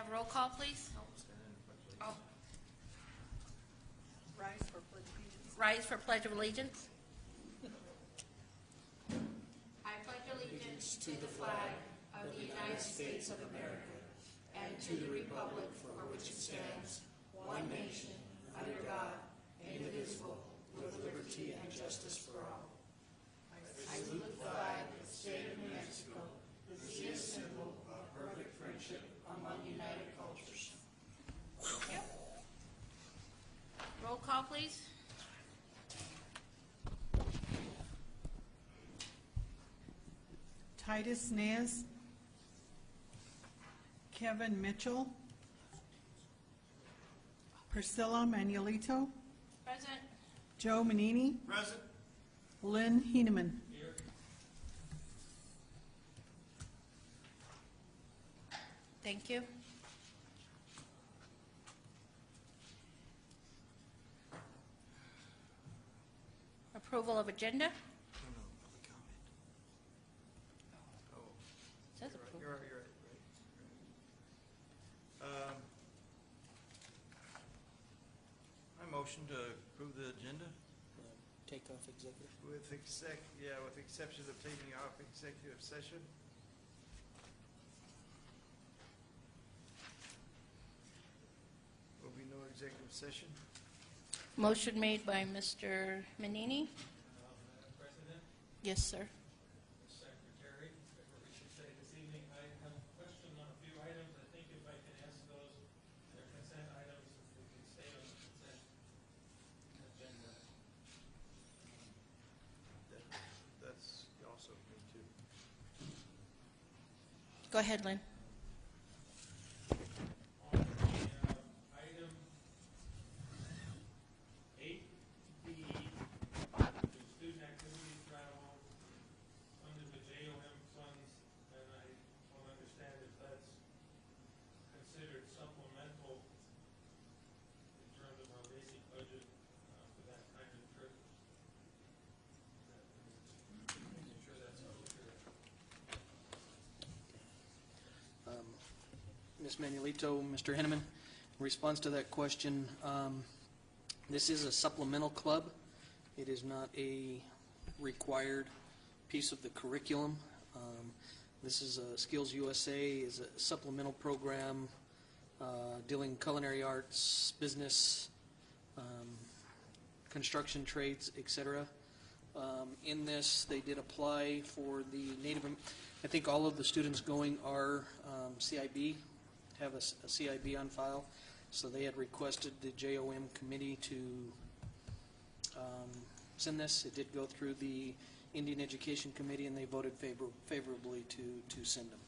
have roll call, please? Oh. Rise for pledge of allegiance. Rise for Pledge of Allegiance. I pledge allegiance to the flag of the United States of America and to the republic for which it stands, one nation, under God, indivisible, with liberty and justice for all. I salute the flag of the state of New Mexico, which is a symbol of perfect friendship among united cultures. Roll call, please. Titus Nez. Kevin Mitchell. Priscilla Manuelito. Present. Joe Manini. Present. Lynn Heineman. Here. Thank you. Approval of agenda. Says approval. You're right. I motion to approve the agenda Take off executive. with exception of taking off executive session. Will be no executive session. Motion made by Mr. Manini. Madam President, Yes, sir. Secretary, whatever we should say this evening, I have a question on a few items. I think if I can ask those, they're consent items, if we can stay on the consent agenda. That's also me too. Go ahead, Lynn. On the item 8B, the student activity travel under the JOM funds, and I don't understand if that's considered supplemental in terms of our basic budget for that kind of trip. Making sure that's clear. Ms. Manuelito, Mr. Henneman, in response to that question, this is a supplemental club. It is not a required piece of the curriculum. This is a Skills USA is a supplemental program dealing culinary arts, business, construction trades, etc. In this, they did apply for the I think all of the students going are CIB, have a CIB on file. So they had requested the JOM committee to send this. It did go through the Indian Education Committee, and they voted favorably to send them.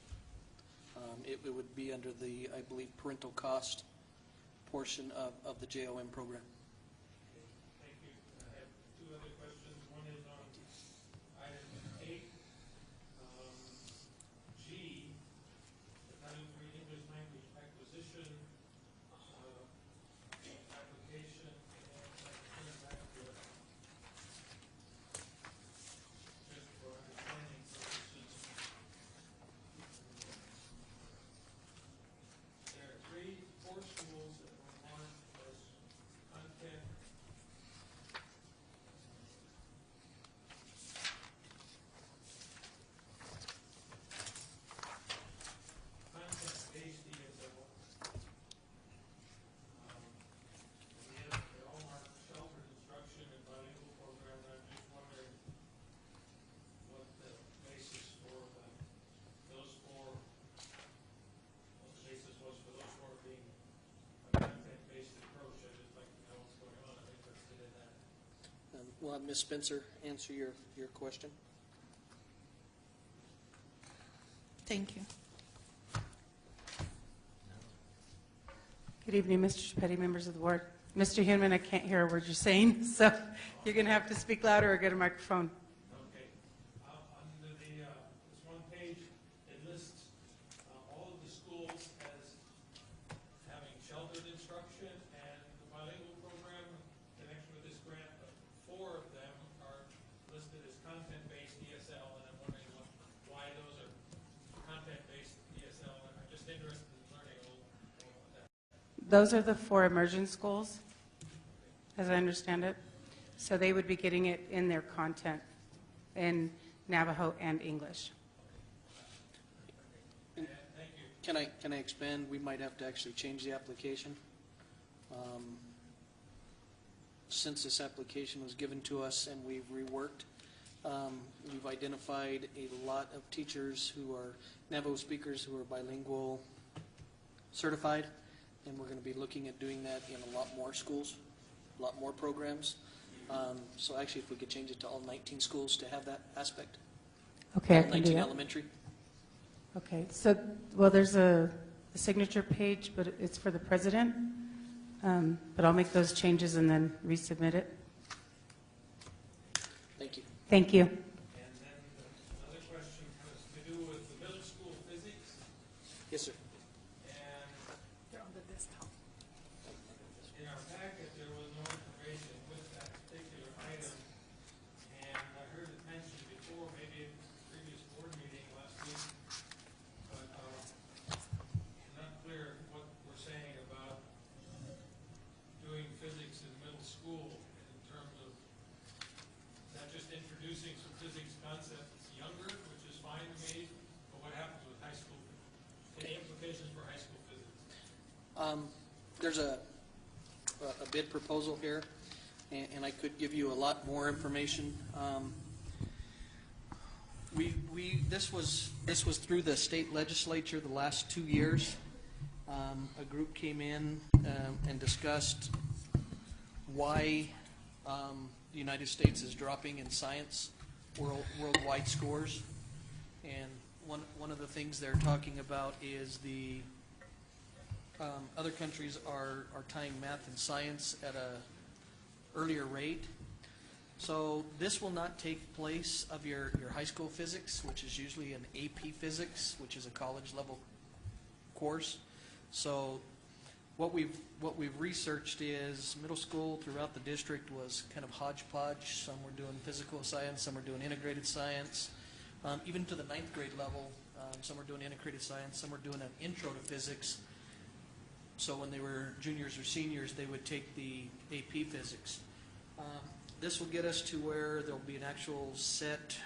It would be under the, I believe, parental cost portion of the JOM program. Thank you. I have two other questions. One is on item 8, G, the Title III English Language Acquisition application, and I turn it back to it just for understanding purposes. There are 4 schools that were marked as content content-based ESL. They all mark sheltered instruction and bilingual program, and I'm just wondering what the basis for those 4, what the basis was for those 4 being a content-based approach. I'd just like to know what's going on. I'm interested in that. We'll have Ms. Spencer answer your question. Thank you. Good evening, Mr. Petty, members of the board. Mr. Hinman, I can't hear a word you're saying, so you're going to have to speak louder or get a microphone. Okay. Under the, this one page, it lists all of the schools as having sheltered instruction and the bilingual program in connection with this grant. 4 of them are listed as content-based ESL, and I'm wondering why those are content-based ESL. And I'm just interested in learning a little Those are the 4 immersion schools, as I understand it. So they would be getting it in their content in Navajo and English. Can I expand? We might have to actually change the application. Since this application was given to us and we've reworked, we've identified a lot of teachers who are Navajo speakers who are bilingual certified, and we're going to be looking at doing that in a lot more schools, a lot more programs. So actually, if we could change it to all 19 schools to have that aspect. Okay, I All can do 19 that. elementary. Okay, so, well, there's a signature page, but it's for the president. But I'll make those changes and then resubmit it. Thank you. Thank you. And then another question has to do with the middle school physics. Yes, sir. And in our packet, there was no information with that particular item. And I heard it mentioned before, maybe in the previous board meeting last week, but I'm not clear what we're saying about doing physics in middle school in terms of not just introducing some physics concepts younger, which is fine to me, but what happens with high school? Any implications for high school physics? There's a bid proposal here, and I could give you a lot more information. This was through the state legislature the last 2 years. A group came in and discussed why the United States is dropping in science worldwide scores, and one of the things they're talking about is the other countries are tying math and science at a earlier rate. So this will not take place of your high school physics, which is usually an AP physics, which is a college level course. So what we've researched is middle school throughout the district was kind of hodgepodge. Some were doing physical science, some were doing integrated science. Even to the 9th grade level, some were doing integrated science, some were doing an intro to physics. So when they were juniors or seniors, they would take the AP physics. This will get us to where there'll be an actual set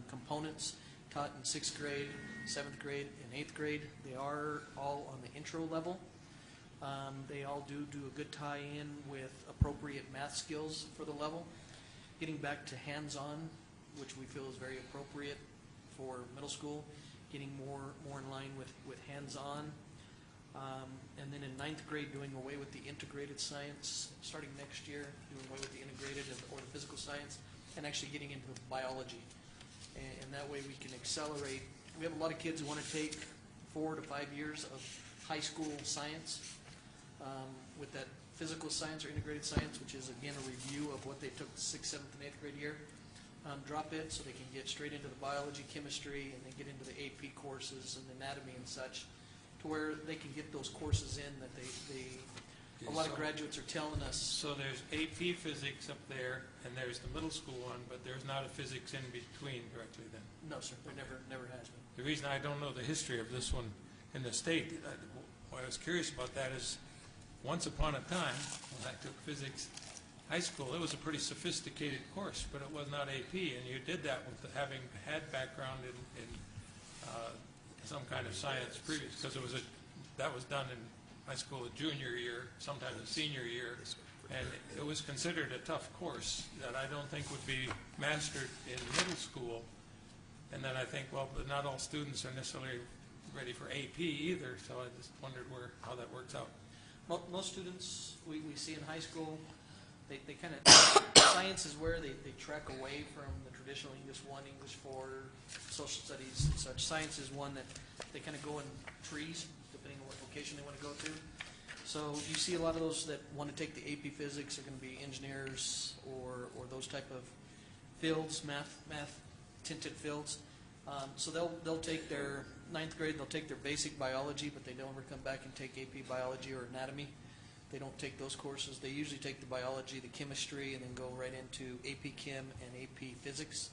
components taught in 6th grade, 7th grade, and 8th grade. They are all on the intro level. They all do a good tie-in with appropriate math skills for the level. Getting back to hands-on, which we feel is very appropriate for middle school. Getting more in line with hands-on. And then in 9th grade, doing away with the integrated science. Starting next year, doing away with the integrated or the physical science, and actually getting into biology. And that way we can accelerate. We have a lot of kids who want to take 4 to 5 years of high school science with that physical science or integrated science, which is, again, a review of what they took the 6th, 7th, and 8th grade year. Drop it so they can get straight into the biology, chemistry, and then get into the AP courses and anatomy and such, to where they can get those courses in that a lot of graduates are telling us. So there's AP physics up there, and there's the middle school one, but there's not a physics in between directly then? No, sir, there never has been. The reason I don't know the history of this one in the state, why I was curious about that is, once upon a time, when I took physics high school, it was a pretty sophisticated course, but it was not AP, and you did that with having had background in some kind of science previous, because that was done in high school a junior year, sometimes a senior year, and it was considered a tough course that I don't think would be mastered in middle school. And then I think, well, but not all students are necessarily ready for AP either, so I just wondered how that works out. Most students we see in high school, they kind of, science is where they track away from the traditional English 1, English 4, social studies and such. Science is one that they kind of go in trees, depending on what vocation they want to go to. So you see a lot of those that want to take the AP physics are going to be engineers or those type of fields, math tinted fields. So they'll take their 9th grade, they'll take their basic biology, but they don't ever come back and take AP biology or anatomy. They don't take those courses. They usually take the biology, the chemistry, and then go right into AP Chem and AP Physics.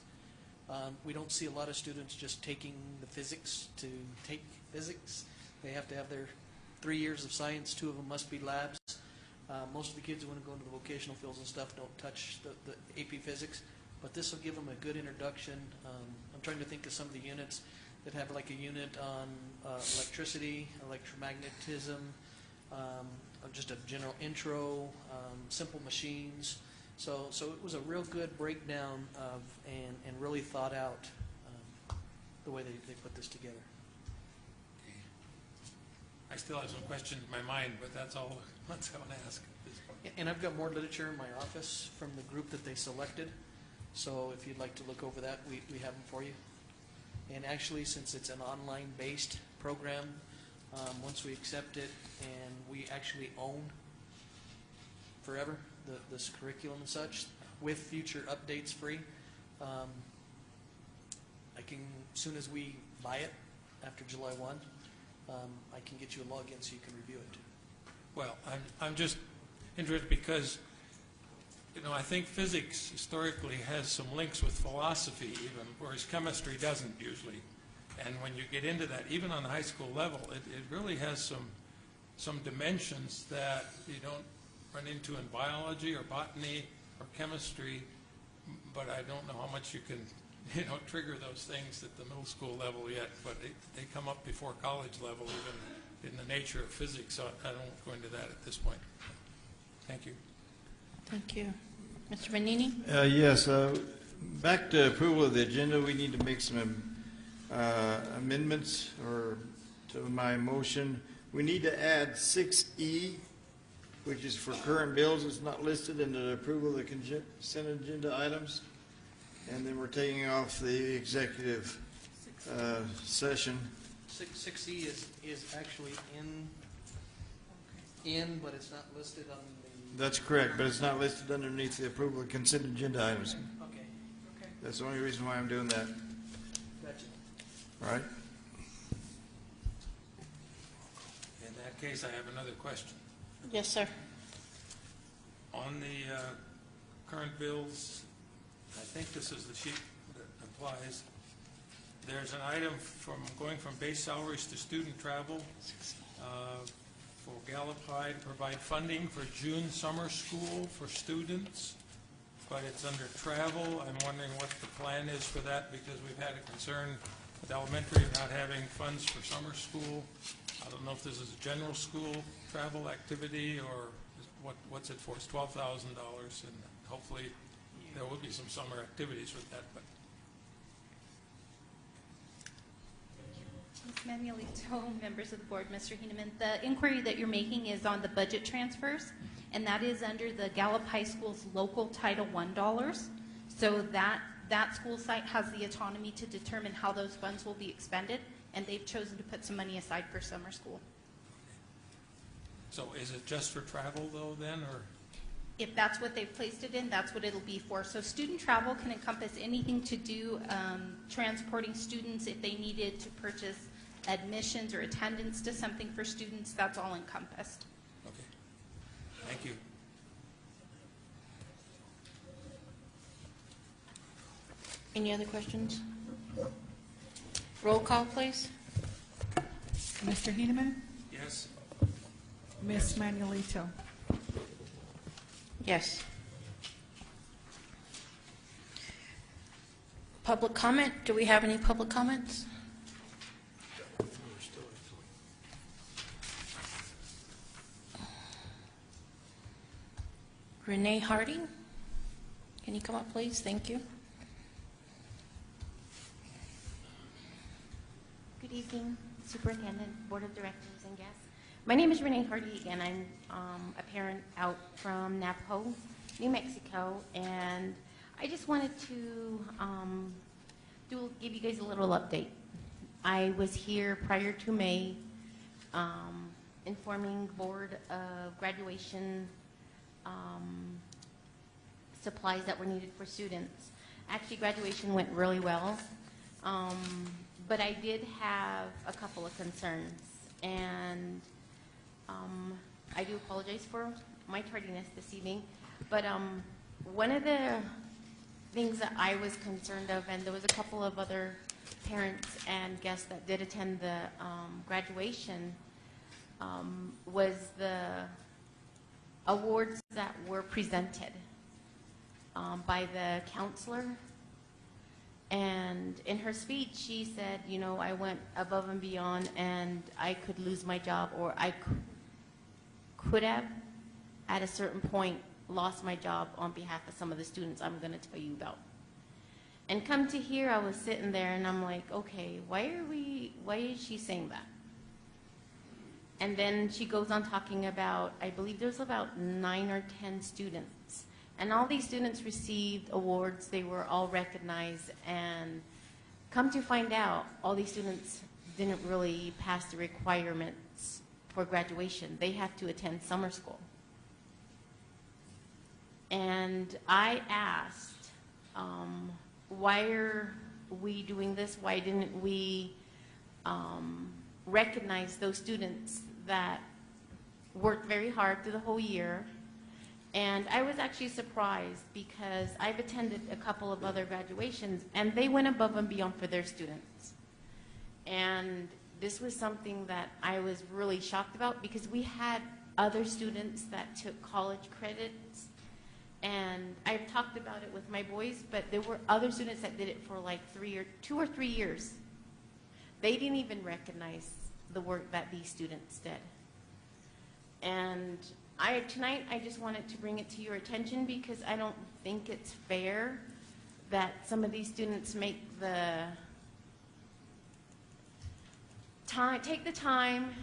We don't see a lot of students just taking the physics to take physics. They have to have their 3 years of science, 2 of them must be labs. Most of the kids who want to go into the vocational fields and stuff don't touch the AP Physics, but this will give them a good introduction. I'm trying to think of some of the units that have like a unit on electricity, electromagnetism, just a general intro, simple machines. So it was a real good breakdown of and really thought out the way they put this together. I still have some questions in my mind, but that's all I want to ask at this point. And I've got more literature in my office from the group that they selected. So if you'd like to look over that, we have them for you. And actually, since it's an online-based program, once we accept it and we actually own forever this curriculum and such, with future updates free, I can, as soon as we buy it after July 1, I can get you a login so you can review it. Well, I'm just interested because, you know, I think physics historically has some links with philosophy even, whereas chemistry doesn't usually. And when you get into that, even on the high school level, it really has some dimensions that you don't run into in biology or botany or chemistry, but I don't know how much you can, you know, trigger those things at the middle school level yet, but they come up before college level even in the nature of physics, so I don't go into that at this point. Thank you. Thank you. Mr. Manini? Yes, back to approval of the agenda, we need to make some amendments to my motion. We need to add 6E, which is for current bills. It's not listed in the approval of the consent agenda items. And then we're taking off the executive session. 6C is actually in, but it's not listed on the... That's correct, but it's not listed underneath the approval of consent agenda items. Okay. That's the only reason why I'm doing that. Gotcha. All right? In that case, I have another question. Yes, sir. On the current bills, I think this is the sheet that applies. There's an item from going from base salaries to student travel for Gallup High to provide funding for June summer school for students, but it's under travel. I'm wondering what the plan is for that because we've had a concern with elementary not having funds for summer school. I don't know if this is a general school travel activity or what's it for. It's $12,000, and hopefully there will be some summer activities with that. But Ms. Manuelito, members of the board, Mr. Heineman, the inquiry that you're making is on the budget transfers, and that is under the Gallup High School's local Title I dollars. So that school site has the autonomy to determine how those funds will be expended, and they've chosen to put some money aside for summer school. so is it just for travel though then, or? If that's what they've placed it in, that's what it'll be for. So student travel can encompass anything to do transporting students if they needed to purchase admissions or attendance to something for students. That's all encompassed. Okay. Thank you. Any other questions? Roll call, please. Mr. Heineman? Yes. Ms. Manuelito? Yes. Public comment? Do we have any public comments? Renee Harding? Can you come up, please? Thank you. Good evening, Superintendent, Board of Directors, and guests. My name is Renee Hardy. Again, I'm a parent out from Navajo, New Mexico, and I just wanted to give you guys a little update. I was here prior to May, informing board of graduation supplies that were needed for students. Actually, graduation went really well. But I did have a couple of concerns, and I do apologize for my tardiness this evening, but one of the things that I was concerned of, and there was a couple of other parents and guests that did attend the graduation, was the awards that were presented by the counselor. And in her speech, she said, you know, I went above and beyond, and I could lose my job, or I could have, at a certain point, lost my job on behalf of some of the students I'm going to tell you about. And come to hear, I was sitting there, and I'm like, okay, why is she saying that? And then she goes on talking about, I believe there's about 9 or 10 students. And all these students received awards. They were all recognized. And come to find out, all these students didn't really pass the requirements for graduation. They have to attend summer school. And I asked, why are we doing this? Why didn't we recognize those students that worked very hard through the whole year? And I was actually surprised because I've attended a couple of other graduations, and they went above and beyond for their students. And this was something that I was really shocked about, because we had other students that took college credits, and I've talked about it with my boys, but there were other students that did it for like 2 or 3 years. They didn't even recognize the work that these students did. And tonight, I just wanted to bring it to your attention, because I don't think it's fair that some of these students make the time, take the time,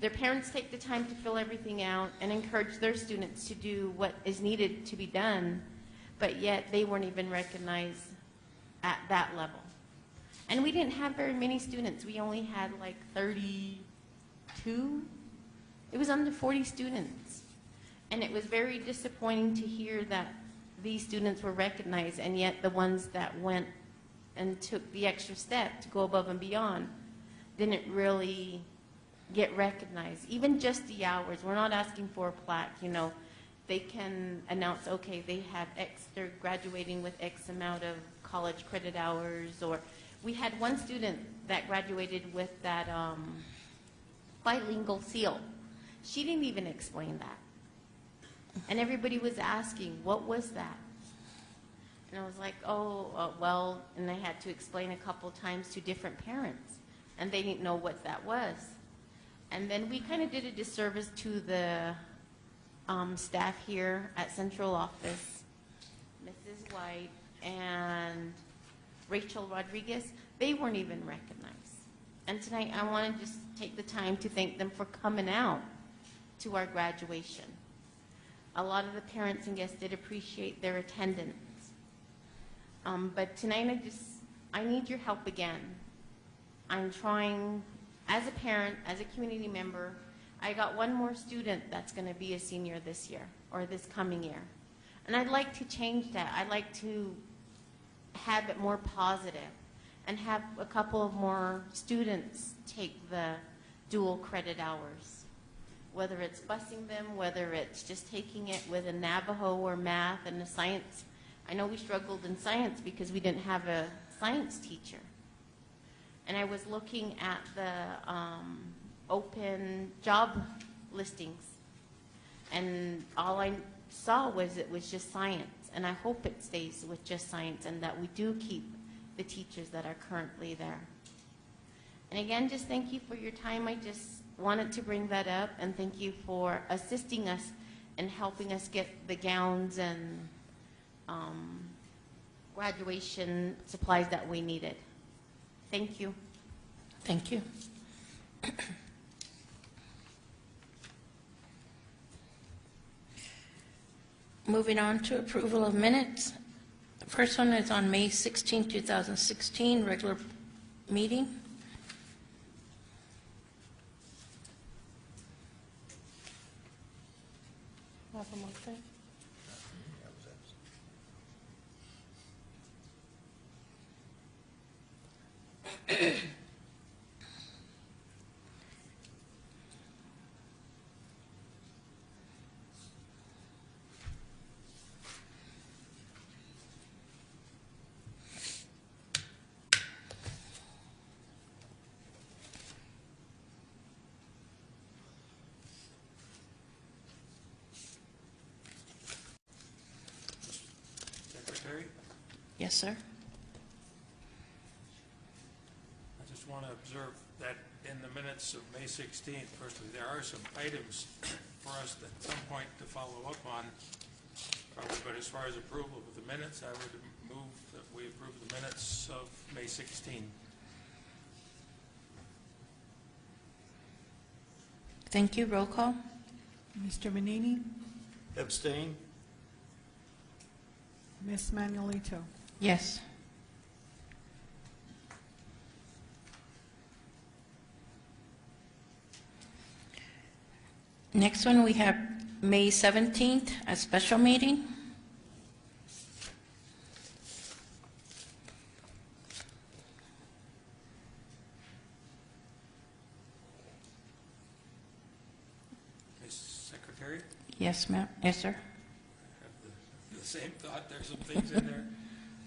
their parents take the time to fill everything out and encourage their students to do what is needed to be done, but yet they weren't even recognized at that level. And we didn't have very many students. We only had like 32. It was under 40 students. And it was very disappointing to hear that these students were recognized, and yet the ones that went and took the extra step to go above and beyond didn't really get recognized. Even just the hours. We're not asking for a plaque, you know. They can announce, okay, they have X, they're graduating with X amount of college credit hours. Or we had one student that graduated with that bilingual seal. She didn't even explain that. And everybody was asking, what was that? And I was like, well, and I had to explain a couple times to different parents, and they didn't know what that was. And then we kind of did a disservice to the staff here at Central Office, Mrs. White and Rachel Rodriguez. They weren't even recognized. And tonight I want to just take the time to thank them for coming out to our graduation. A lot of the parents and guests did appreciate their attendance. But tonight I need your help again. I'm trying, as a parent, as a community member, I got one more student that's going to be a senior this year, or this coming year. And I'd like to change that. I'd like to have it more positive and have a couple of more students take the dual credit hours. Whether it's busing them, whether it's just taking it with a Navajo or math and a science. I know we struggled in science because we didn't have a science teacher. And I was looking at the open job listings, and all I saw was it was just science. And I hope it stays with just science, and that we do keep the teachers that are currently there. And again, just thank you for your time. I just wanted to bring that up, and thank you for assisting us and helping us get the gowns and graduation supplies that we needed. Thank you. Thank you. Moving on to approval of minutes. The first one is on May 16, 2016, regular meeting. Have a motion? Yes, sir. I just want to observe that in the minutes of May 16th, firstly, there are some items for us at some point to follow up on, probably, but as far as approval of the minutes, I would move that we approve the minutes of May 16. Thank you. Roll call. Mr. Manini, Abstain? Ms. Manuelito, Yes. Next one, we have May 17th, a special meeting. Ms. Secretary, Yes, ma'am. Yes, sir. I have the same thought. There's some things in there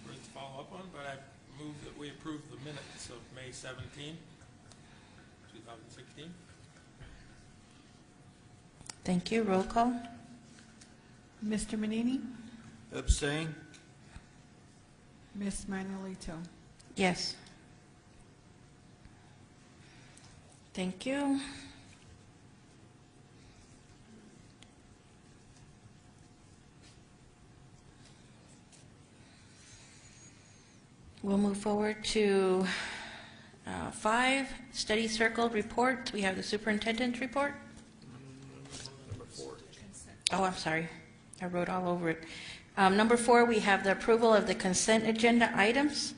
for us to follow up on, but I move that we approve the minutes of May 17, 2016. Thank you. Roll call. Mr. Manini, Abstain? Ms. Manuelito, Yes. Thank you. We'll move forward to 5, study circle report. We have the superintendent's report. Number 4. Oh, I'm sorry. I wrote all over it. Number 4, we have the approval of the consent agenda items.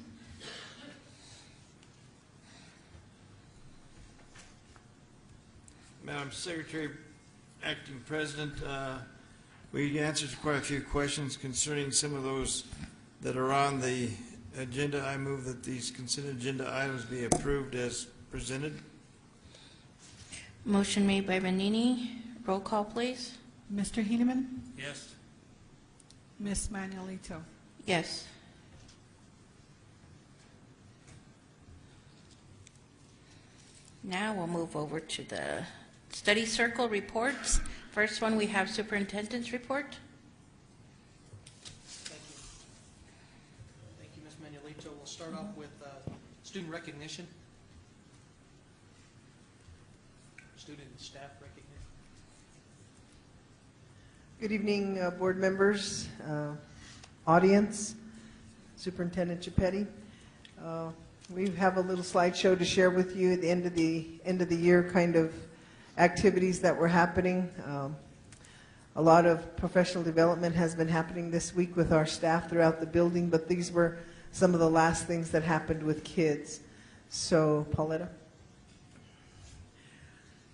Madam Secretary, Acting President, we answered quite a few questions concerning some of those that are on the agenda. I move that these consent agenda items be approved as presented. Motion made by Vanini. Roll call, please. Mr. Heineman, Yes. Ms. Manuelito, Yes. Now we'll move over to the study circle reports. First one, we have superintendent's report. Thank you. Thank you, Ms. Manuelito. We'll start off with student recognition. Student and staff recognition. Good evening, board members, audience, Superintendent Gepetti. We have a little slideshow to share with you at the end of the year kind of activities that were happening. A lot of professional development has been happening this week with our staff throughout the building, but these were some of the last things that happened with kids. So, Pauletta.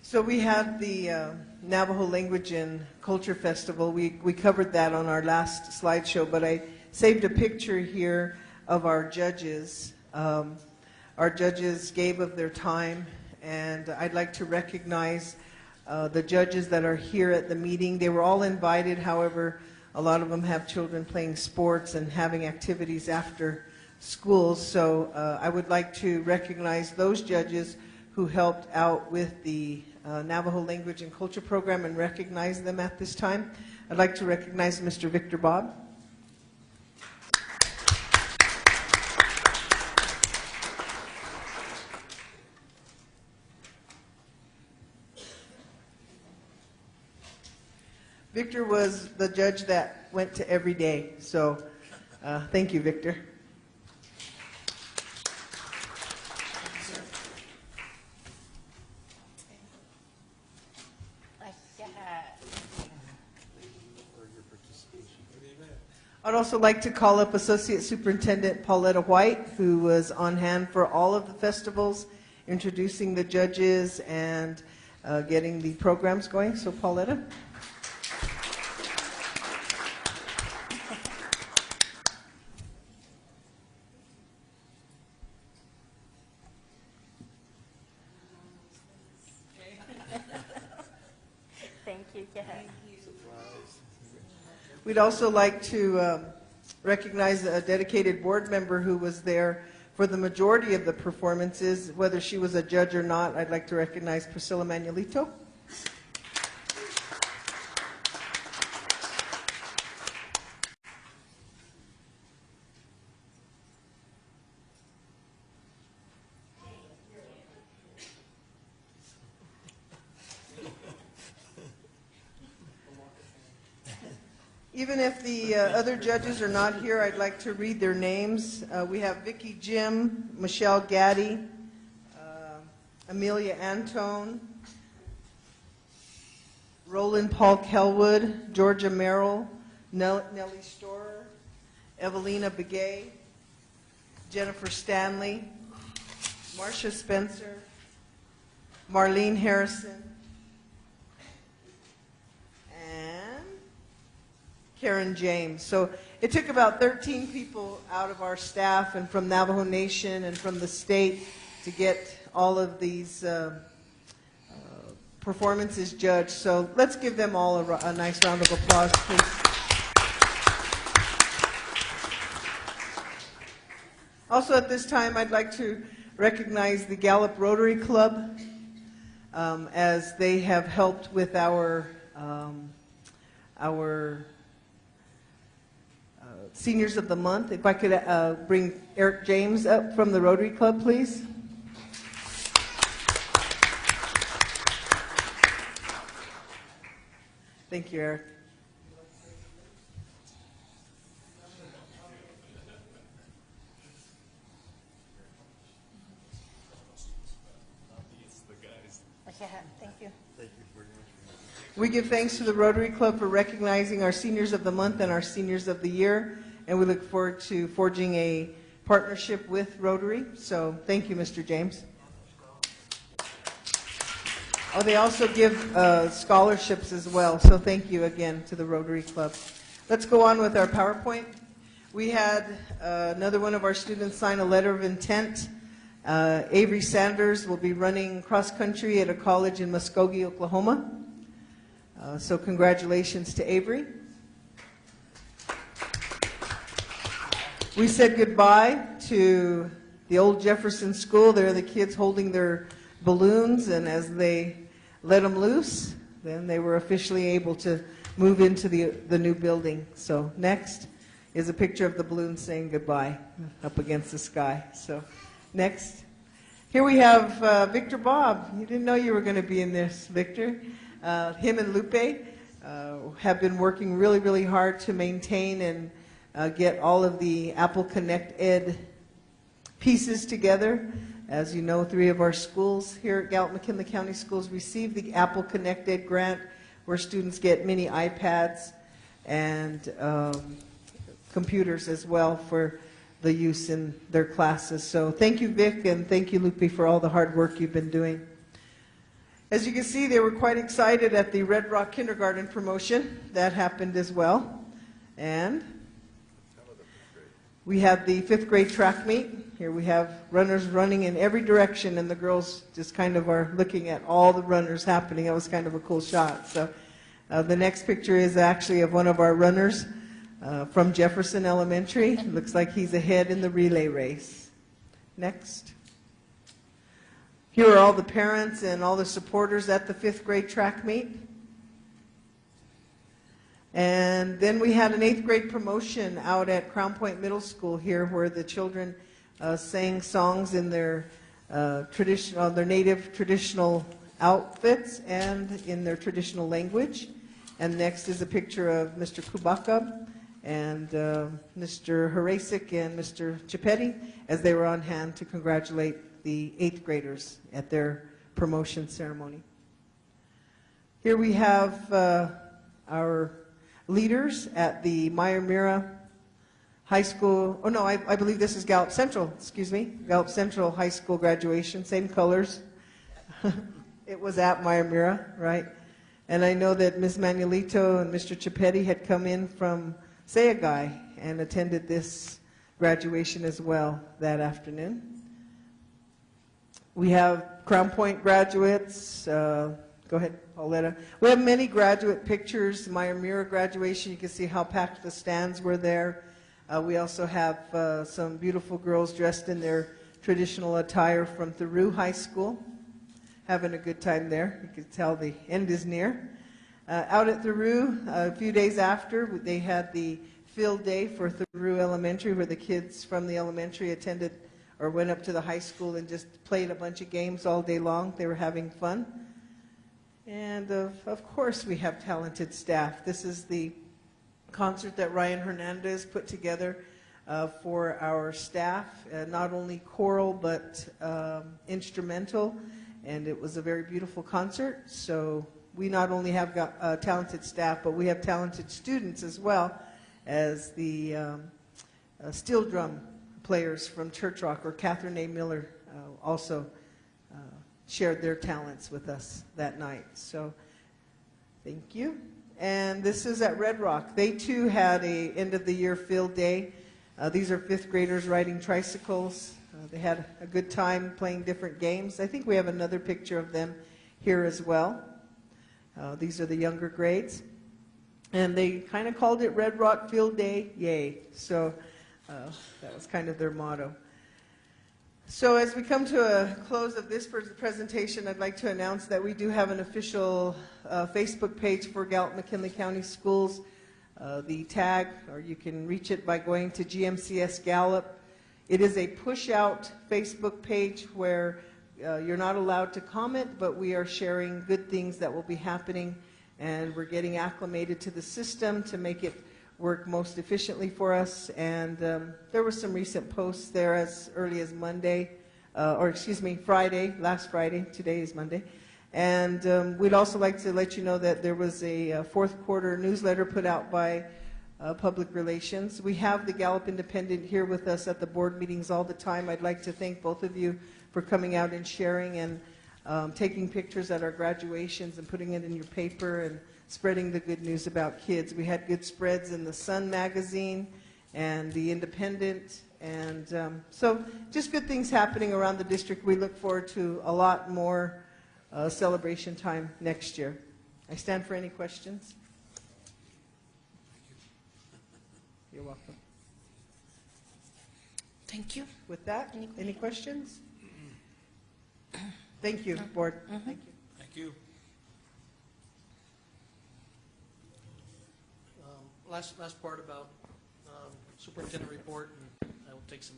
So we had the Navajo Language and Culture Festival. We covered that on our last slideshow, but I saved a picture here of our judges. Our judges gave of their time, and I'd like to recognize the judges that are here at the meeting. They were all invited, however, a lot of them have children playing sports and having activities after school, so I would like to recognize those judges who helped out with the Navajo Language and Culture Program and recognize them at this time. I'd like to recognize Mr. Victor Bob. Victor was the judge that went to every day, so thank you, Victor. I'd also like to call up Associate Superintendent Pauletta White, who was on hand for all of the festivals, introducing the judges and getting the programs going. So, Pauletta. Thank you. Go ahead. We'd also like to recognize a dedicated board member who was there for the majority of the performances, whether she was a judge or not. I'd like to recognize Priscilla Manuelito. Even if the other judges are not here, I'd like to read their names. We have Vicky Jim, Michelle Gaddy, Amelia Antone, Roland Paul Kelwood, Georgia Merrill, Nellie Storer, Evelina Begay, Jennifer Stanley, Marcia Spencer, Marlene Harrison, and Karen James. So it took about 13 people out of our staff and from Navajo Nation and from the state to get all of these performances judged. So let's give them all a nice round of applause, please. Also at this time, I'd like to recognize the Gallup Rotary Club as they have helped with our Seniors of the Month. If I could bring Eric James up from the Rotary Club, please. Thank you, Eric. Thank you. We give thanks to the Rotary Club for recognizing our Seniors of the Month and our Seniors of the Year, and we look forward to forging a partnership with Rotary. So thank you, Mr. James. Oh, they also give scholarships as well, so thank you again to the Rotary Club. Let's go on with our PowerPoint. We had another one of our students sign a letter of intent. Avery Sanders will be running cross-country at a college in Muskogee, Oklahoma. So congratulations to Avery. We said goodbye to the old Jefferson School. There are the kids holding their balloons, and as they let them loose, then they were officially able to move into the new building. So next is a picture of the balloons saying goodbye up against the sky. So next. Here we have Victor Bob. You didn't know you were going to be in this, Victor. Him and Lupe have been working really, really hard to maintain and get all of the Apple Connect Ed pieces together. As you know, 3 of our schools here at Gallup McKinley County Schools received the Apple Connect Ed grant, where students get mini iPads and computers as well for the use in their classes. So thank you, Vic, and thank you, Lupe, for all the hard work you've been doing. As you can see, they were quite excited at the Red Rock Kindergarten promotion. That happened as well. And we had the 5th grade track meet. Here we have runners running in every direction, and the girls just kind of are looking at all the runners happening. That was kind of a cool shot. So the next picture is actually of one of our runners from Jefferson Elementary. Looks like he's ahead in the relay race. Next. Here are all the parents and all the supporters at the 5th grade track meet. And then we had an 8th grade promotion out at Crown Point Middle School here, where the children sang songs in their their native traditional outfits and in their traditional language. And next is a picture of Mr. Kubaka and Mr. Harasik and Mr. Chipetti as they were on hand to congratulate the 8th graders at their promotion ceremony. Here we have our leaders at the Meyer Mira High School. Oh no, I believe this is Gallup Central, excuse me. Gallup Central High School graduation, same colors. It was at Meyer Mira, right? And I know that Ms. Manuelito and Mr. Chipetti had come in from Sayagai and attended this graduation as well that afternoon. We have Crown Point graduates. Go ahead, Pauletta. We have many graduate pictures. Meyer Mira graduation, you can see how packed the stands were there. We also have some beautiful girls dressed in their traditional attire from Thoreau High School, having a good time there. You can tell the end is near. Out at Thoreau, a few days after, they had the field day for Thoreau Elementary, where the kids from the elementary attended or went up to the high school and just played a bunch of games all day long. They were having fun. And of course, we have talented staff. This is the concert that Ryan Hernandez put together for our staff, not only choral but instrumental, and it was a very beautiful concert. So we not only have got talented staff, but we have talented students as well as the steel drum players from Church Rock, or Catherine A. Miller, also shared their talents with us that night. So thank you. And this is at Red Rock. They too had a end of the year field day. These are fifth graders riding tricycles. They had a good time playing different games. I think we have another picture of them here as well. These are the younger grades. And they kind of called it Red Rock Field Day, yay. So that was kind of their motto. So as we come to a close of this presentation, I'd like to announce that we do have an official Facebook page for Gallup McKinley County Schools. The tag, or you can reach it by going to GMCS Gallup. It is a push-out Facebook page where you're not allowed to comment, but we are sharing good things that will be happening, and we're getting acclimated to the system to make it work most efficiently for us. And there were some recent posts there as early as Friday, last Friday. Today is Monday. And we'd also like to let you know that there was a fourth quarter newsletter put out by Public Relations. We have the Gallup Independent here with us at the board meetings all the time. I'd like to thank both of you for coming out and sharing and taking pictures at our graduations and putting it in your paper and spreading the good news about kids. We had good spreads in the Sun magazine and the Independent, and so just good things happening around the district. We look forward to a lot more celebration time next year. I stand for any questions. You're welcome. Thank you. With that, any questions? Thank you, board. Thank you. Thank you. Last part about superintendent report, and I will take some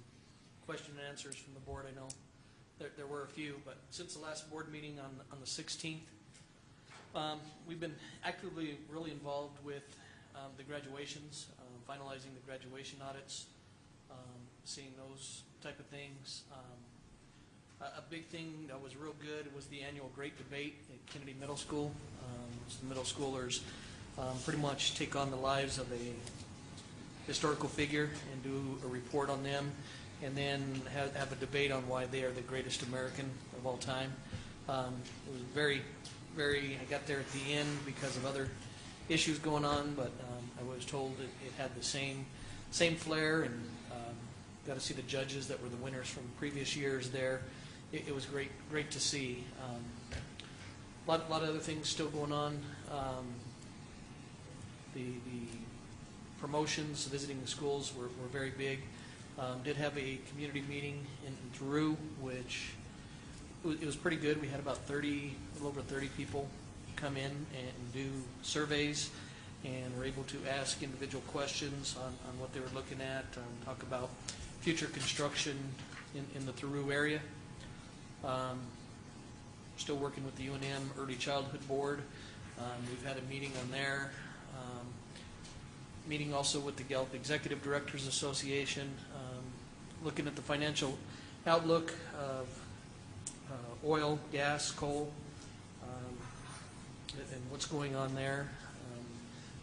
question and answers from the board. I know there were a few, but since the last board meeting on the 16th, we've been actively really involved with the graduations, finalizing the graduation audits, seeing those type of things. A big thing that was real good was the annual Great Debate at Kennedy Middle School. So the middle schoolers pretty much take on the lives of a historical figure and do a report on them, and then have a debate on why they are the greatest American of all time. It was very, I got there at the end because of other issues going on, but I was told it had the same flair, and got to see the judges that were the winners from previous years there. It was great to see. A lot of other things still going on. The promotions, visiting the schools were very big. Did have a community meeting in Peru, which it was pretty good. We had about a little over 30 people come in and do surveys, and were able to ask individual questions on what they were looking at, talk about future construction in the Peru area. Still working with the UNM Early Childhood Board. We've had a meeting on there. Meeting also with the Gallup Executive Directors Association, looking at the financial outlook of oil, gas, coal, and what's going on there,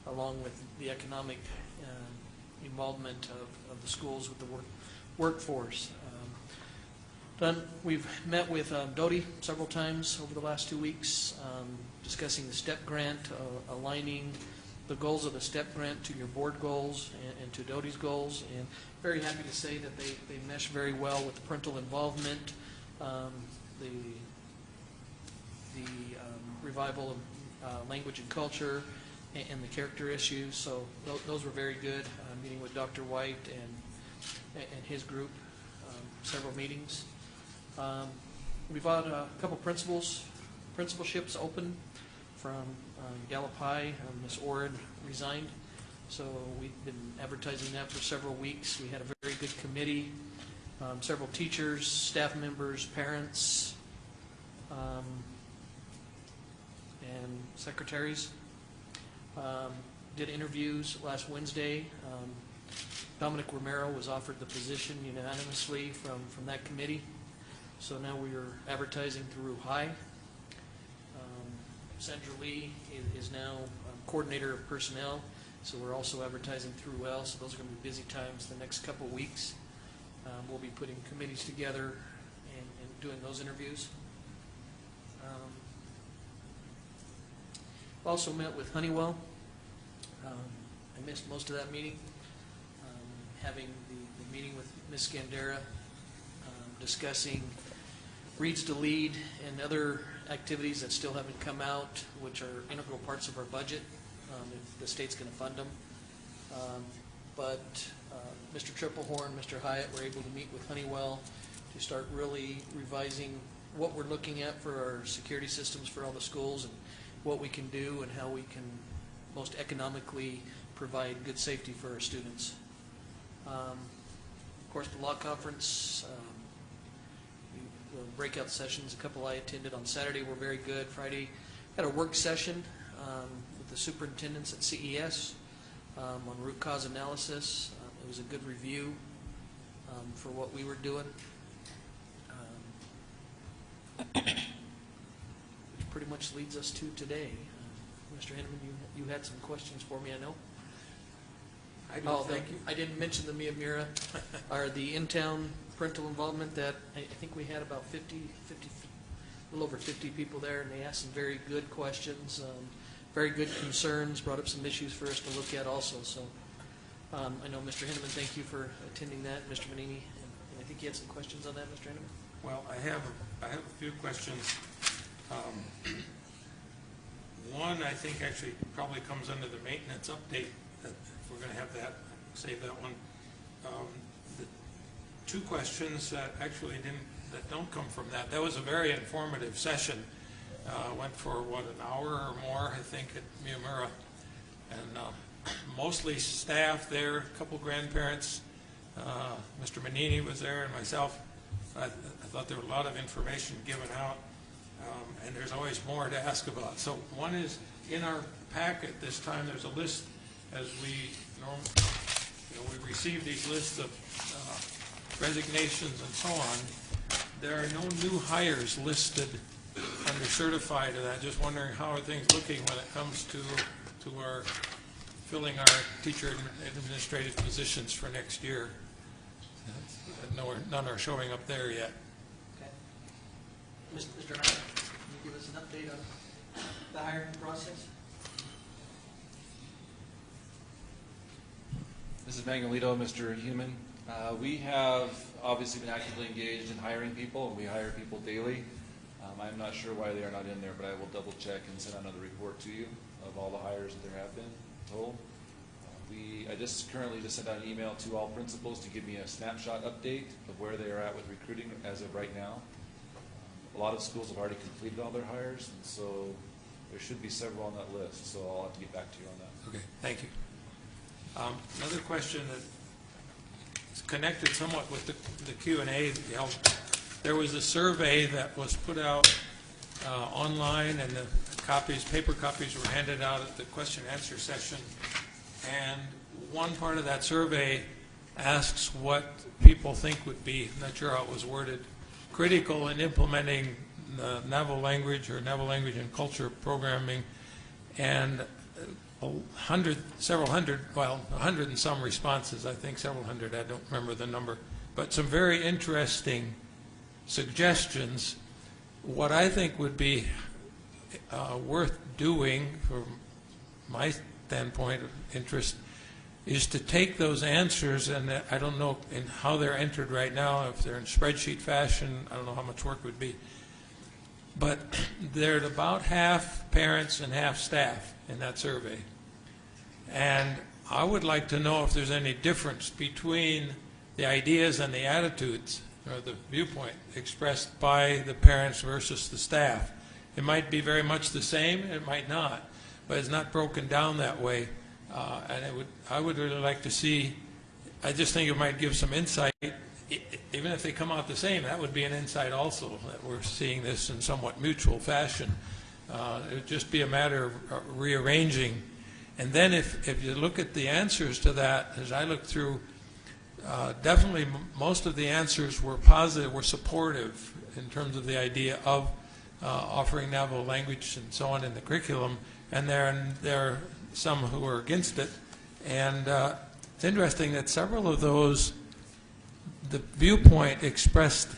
along with the economic involvement of the schools with the workforce. We've met with Doty several times over the last 2 weeks, discussing the STEP grant, aligning the goals of the STEP grant to your board goals and to Doty's goals, and very happy to say that they mesh very well with the parental involvement, the revival of language and culture, and the character issues. So those were very good. Meeting with Dr. White and his group, several meetings. We've had a couple principalships open from Gallup High. Ms. Orrin resigned, so we've been advertising that for several weeks. We had a very good committee, several teachers, staff members, parents, and secretaries. did interviews last Wednesday. Dominic Romero was offered the position unanimously from that committee. So now we are advertising through High. Sandra Lee is now coordinator of personnel, so we're also advertising through L. So those are going to be busy times the next couple weeks. We'll be putting committees together and doing those interviews. Also met with Honeywell. I missed most of that meeting. Having the meeting with Ms. Scandera, discussing Reads to Lead and other activities that still haven't come out, which are integral parts of our budget, if the state's going to fund them. But Mr. Triplehorn, Mr. Hyatt were able to meet with Honeywell to start really revising what we're looking at for our security systems for all the schools and what we can do and how we can most economically provide good safety for our students. Of course, the law conference, the breakout sessions, a couple I attended on Saturday were very good. Friday, had a work session with the superintendents at CES on root cause analysis. It was a good review for what we were doing. Which pretty much leads us to today. Mr. Henneman, you had some questions for me, I know. I do, thank you. I didn't mention the Miyamura, or the in-town parental involvement that I think we had about 50, a little over 50 people there, and they asked some very good questions, very good concerns, brought up some issues for us to look at also. So I know Mr. Henneman, thank you for attending that, Mr. Manini, and I think you had some questions on that, Mr. Henneman. Well, I have a few questions. One, I think, actually probably comes under the maintenance update. If we're going to have that, save that one. The two questions that actually don't come from that. That was a very informative session. Went for, what, an hour or more, I think, at Miyamura. And mostly staff there, a couple grandparents. Mr. Manini was there and myself. I thought there was a lot of information given out. And there's always more to ask about. So one is, in our packet this time, there's a list, as we we receive these lists of resignations and so on. There are no new hires listed under certified, and I'm just wondering how are things looking when it comes to our filling our teacher and administrative positions for next year. None are showing up there yet. Okay. Mr. Knight, can you give us an update on the hiring process? This is Mangalito, Mr. Human. We have obviously been actively engaged in hiring people, and we hire people daily. I'm not sure why they are not in there, but I will double check and send another report to you of all the hires that there have been total. I just currently sent out an email to all principals to give me a snapshot update of where they are at with recruiting as of right now. A lot of schools have already completed all their hires, and so there should be several on that list, so I'll have to get back to you on that. Okay, thank you. Another question that is connected somewhat with the Q&A. There was a survey that was put out online, and the paper copies were handed out at the question and answer session. And one part of that survey asks what people think would be, I'm not sure how it was worded, critical in implementing the Navajo language or Navajo language and culture programming, and 100 and some responses, I think several hundred, I don't remember the number, but some very interesting suggestions. What I think would be worth doing from my standpoint of interest is to take those answers, and I don't know in how they're entered right now, if they're in spreadsheet fashion, I don't know how much work would be, but they're at about half parents and half staff in that survey. And I would like to know if there's any difference between the ideas and the attitudes or the viewpoint expressed by the parents versus the staff. It might be very much the same, it might not, but it's not broken down that way. And I would really like to see, I just think it might give some insight. Even if they come out the same, that would be an insight also, that we're seeing this in somewhat mutual fashion. It would just be a matter of rearranging And then if you look at the answers to that, as I looked through, definitely most of the answers were positive, were supportive in terms of the idea of offering Navajo language and so on in the curriculum, and there are some who are against it. And it's interesting that several of those, the viewpoint expressed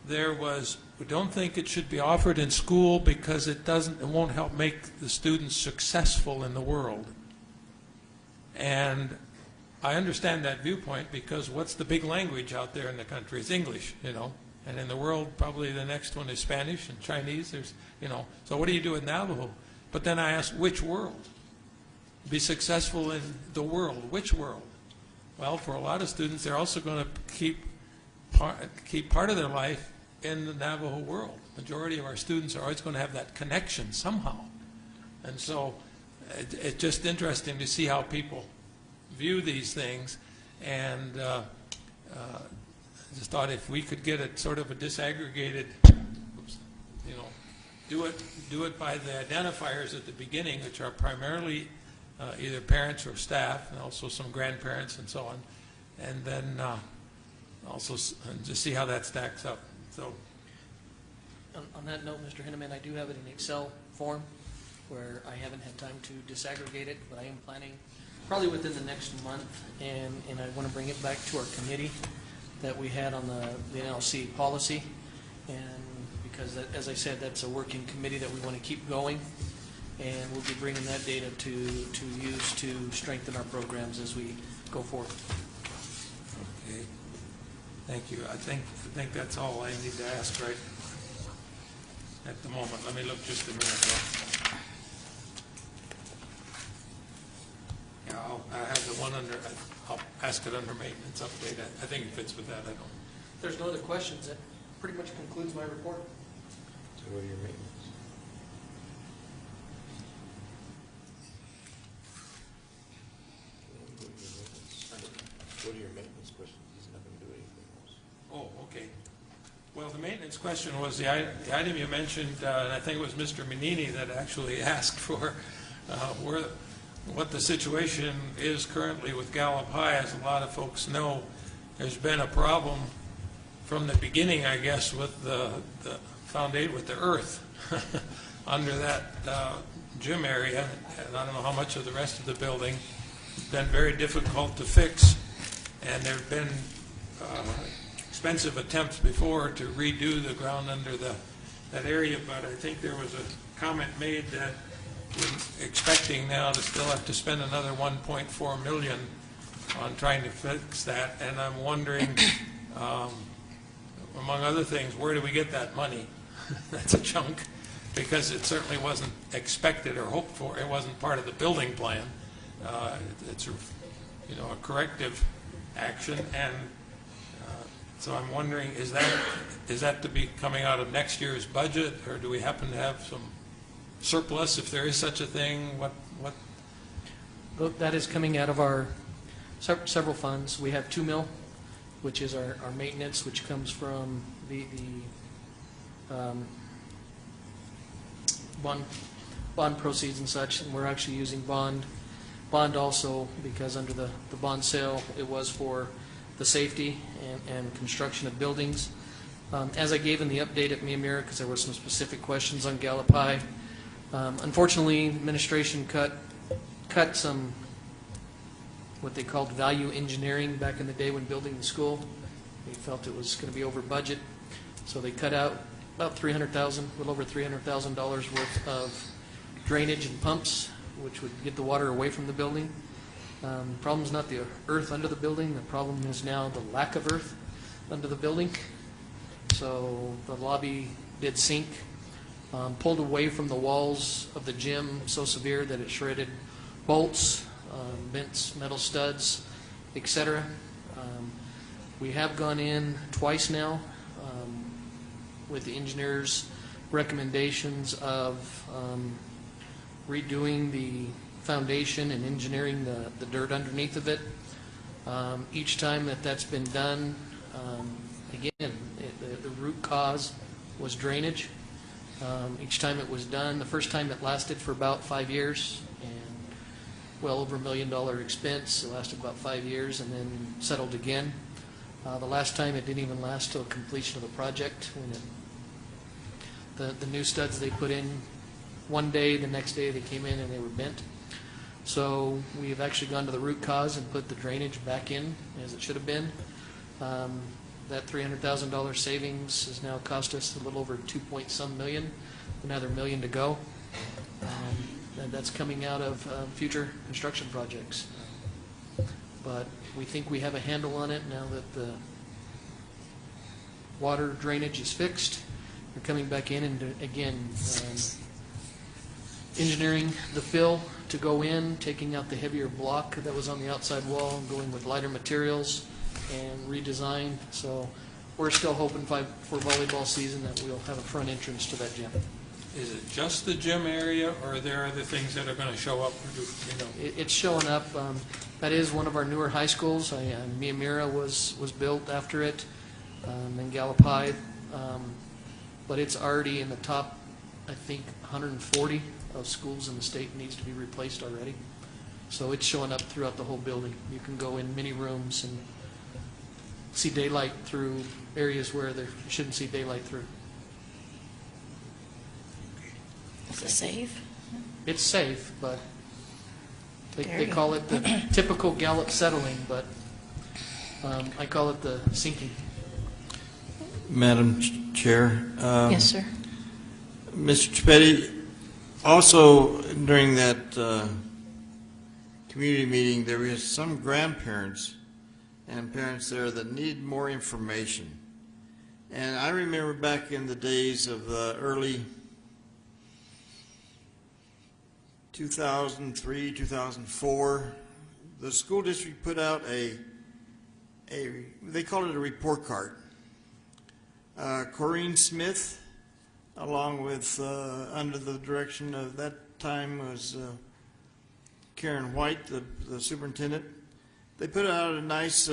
there was, we don't think it should be offered in school because it won't help make the students successful in the world. And I understand that viewpoint, because what's the big language out there in the country? It's English, you know. And in the world, probably the next one is Spanish and Chinese. There's, you know. So what do you do with Navajo? But then I asked, which world? Be successful in the world. Which world? Well, for a lot of students, they're also going to keep part of their life in the Navajo world. Majority of our students are always going to have that connection somehow. And so it's just interesting to see how people view these things. And I just thought if we could get it sort of a disaggregated, you know, do it by the identifiers at the beginning, which are primarily either parents or staff, and also some grandparents and so on, and then also just see how that stacks up. So, On that note, Mr. Henneman, I do have it in Excel form where I haven't had time to disaggregate it, but I am planning probably within the next month, and I want to bring it back to our committee that we had on the NLC policy, and because that, as I said, that's a working committee that we want to keep going, and we'll be bringing that data to use to strengthen our programs as we go forward. Okay. Thank you. I think that's all I need to ask right at the moment. Let me look just a minute though. Yeah, I have the one under, I'll ask it under maintenance update. I think it fits with that. I don't. If there's no other questions, that pretty much concludes my report. So what are your maintenance? What are your maintenance questions? He's not going to do anything else. Oh, okay. Well, the maintenance question was the item you mentioned, and I think it was Mr. Menini that actually asked for what the situation is currently with Gallup High. As a lot of folks know, there's been a problem from the beginning, I guess, with the foundation, with the earth under that gym area, and I don't know how much of the rest of the building. It's been very difficult to fix, and there have been expensive attempts before to redo the ground under that area, but I think there was a comment made that we're expecting now to still have to spend another $1.4 million on trying to fix that, and I'm wondering, among other things, where do we get that money? That's a chunk, because it certainly wasn't expected or hoped for. It wasn't part of the building plan. It's a corrective action, and so I'm wondering, is that to be coming out of next year's budget, or do we happen to have some surplus, if there is such a thing? What? That is coming out of our several funds. We have 2 mil, which is our maintenance, which comes from the bond proceeds and such, and we're actually using bond also because under the bond sale, it was for the safety and construction of buildings. As I gave in the update at Miamira, because there were some specific questions on Gallup High, unfortunately, administration cut some what they called value engineering back in the day when building the school. They felt it was going to be over budget, so they cut out about $300,000, a little over $300,000 worth of drainage and pumps, which would get the water away from the building. The problem is not the earth under the building. The problem is now the lack of earth under the building. So the lobby did sink, pulled away from the walls of the gym so severe that it shredded bolts, bent metal studs, etc. We have gone in twice now with the engineers' recommendations of redoing the foundation and engineering the dirt underneath of it. Each time that's been done, again, the root cause was drainage. Each time it was done, the first time it lasted for about 5 years, and well over $1 million expense. It lasted about 5 years and then settled again. The last time it didn't even last till completion of the project. When the new studs they put in one day, the next day they came in and they were bent. So we've actually gone to the root cause and put the drainage back in as it should have been. That $300,000 savings has now cost us a little over 2-point-some million, another $1 million to go. And that's coming out of future construction projects. But we think we have a handle on it now that the water drainage is fixed. We're coming back in and again engineering the fill to go in, taking out the heavier block that was on the outside wall, and going with lighter materials and redesign. So we're still hoping for volleyball season that we'll have a front entrance to that gym. Is it just the gym area, or are there other things that are going to show up? It's showing up. That is one of our newer high schools. Miyamura was built after it, and Gallup High. But it's already in the top, I think, 140 of schools in the state needs to be replaced already. So it's showing up throughout the whole building. You can go in many rooms and see daylight through areas where you shouldn't see daylight through. Is it safe? It's safe, but they call it the typical Gallup settling, but I call it the sinking. Madam Chair. Yes, sir. Mr. Chipetti, also during that community meeting, there was some grandparents and parents there that need more information. And I remember back in the days of the early 2003, 2004, the school district put out they called it a report card. Corrine Smith, along with, under the direction of that time was Karen White, the superintendent, they put out a nice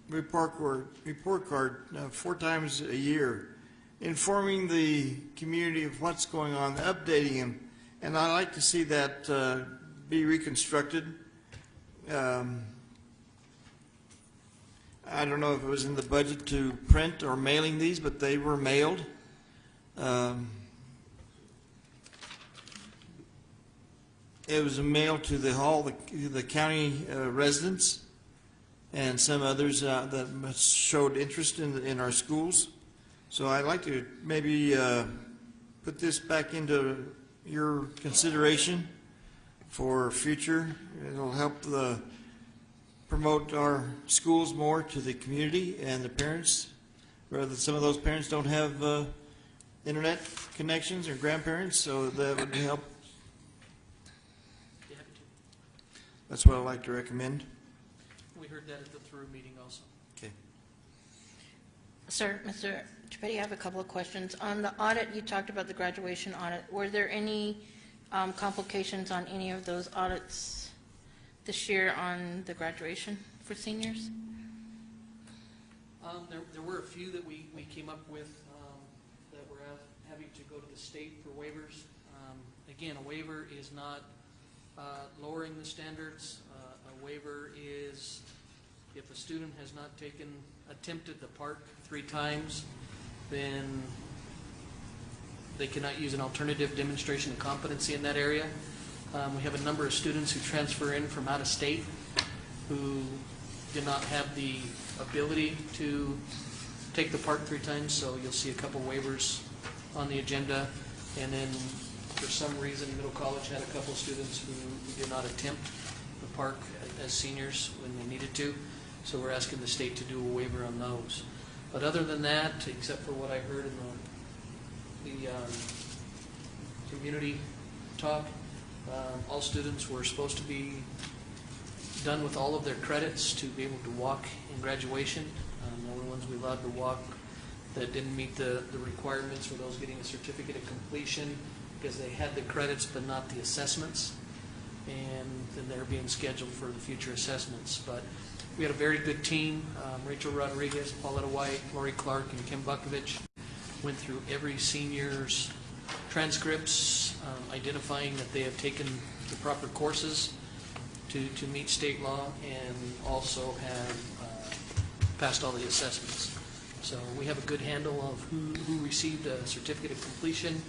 report card 4 times a year, informing the community of what's going on, updating them. And I like to see that be reconstructed. I don't know if it was in the budget to print or mailing these, but they were mailed. It was a mail to the county residents, and some others that showed interest in our schools. So I'd like to maybe put this back into your consideration for future. It'll help promote our schools more to the community and the parents. Rather, some of those parents don't have internet connections or grandparents, so that would help. That's what I'd like to recommend. We heard that at the through meeting also. Okay. Sir, Mr. Chipetti, I have a couple of questions. On the audit, you talked about the graduation audit. Were there any complications on any of those audits this year on the graduation for seniors? There were a few that we came up with that were having to go to the state for waivers. Again, a waiver is not lowering the standards. A waiver is if a student has not attempted the park 3 times, then they cannot use an alternative demonstration of competency in that area. We have a number of students who transfer in from out of state who did not have the ability to take the park 3 times, so you'll see a couple waivers on the agenda. And then for some reason, Middle College had a couple students who did not attempt the park as seniors when they needed to. So we're asking the state to do a waiver on those. But other than that, except for what I heard in the community talk, all students were supposed to be done with all of their credits to be able to walk in graduation. The only ones we allowed to walk that didn't meet the requirements were those getting a certificate of completion because they had the credits but not the assessments, and then they're being scheduled for the future assessments. But we had a very good team. Rachel Rodriguez, Pauletta White, Lori Clark, and Kim Bukovich went through every senior's transcripts, identifying that they have taken the proper courses to meet state law and also have passed all the assessments. So we have a good handle of who received a certificate of completion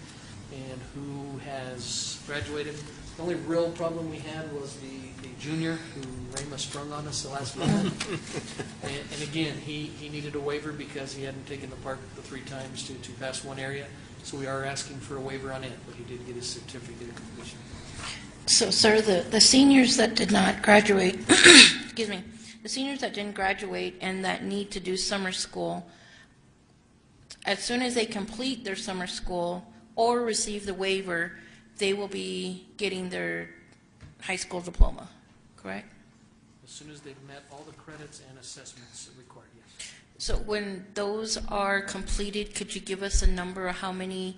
and who has graduated. The only real problem we had was the junior who Rama sprung on us the last moment. And again, he needed a waiver because he hadn't taken the park the 3 times to pass one area. So we are asking for a waiver on it, but he did get his certificate of completion. So, sir, the seniors that did not graduate, excuse me, the seniors that didn't graduate and that need to do summer school, as soon as they complete their summer school or receive the waiver, they will be getting their high school diploma, correct? As soon as they've met all the credits and assessments required, yes. So when those are completed, could you give us a number of how many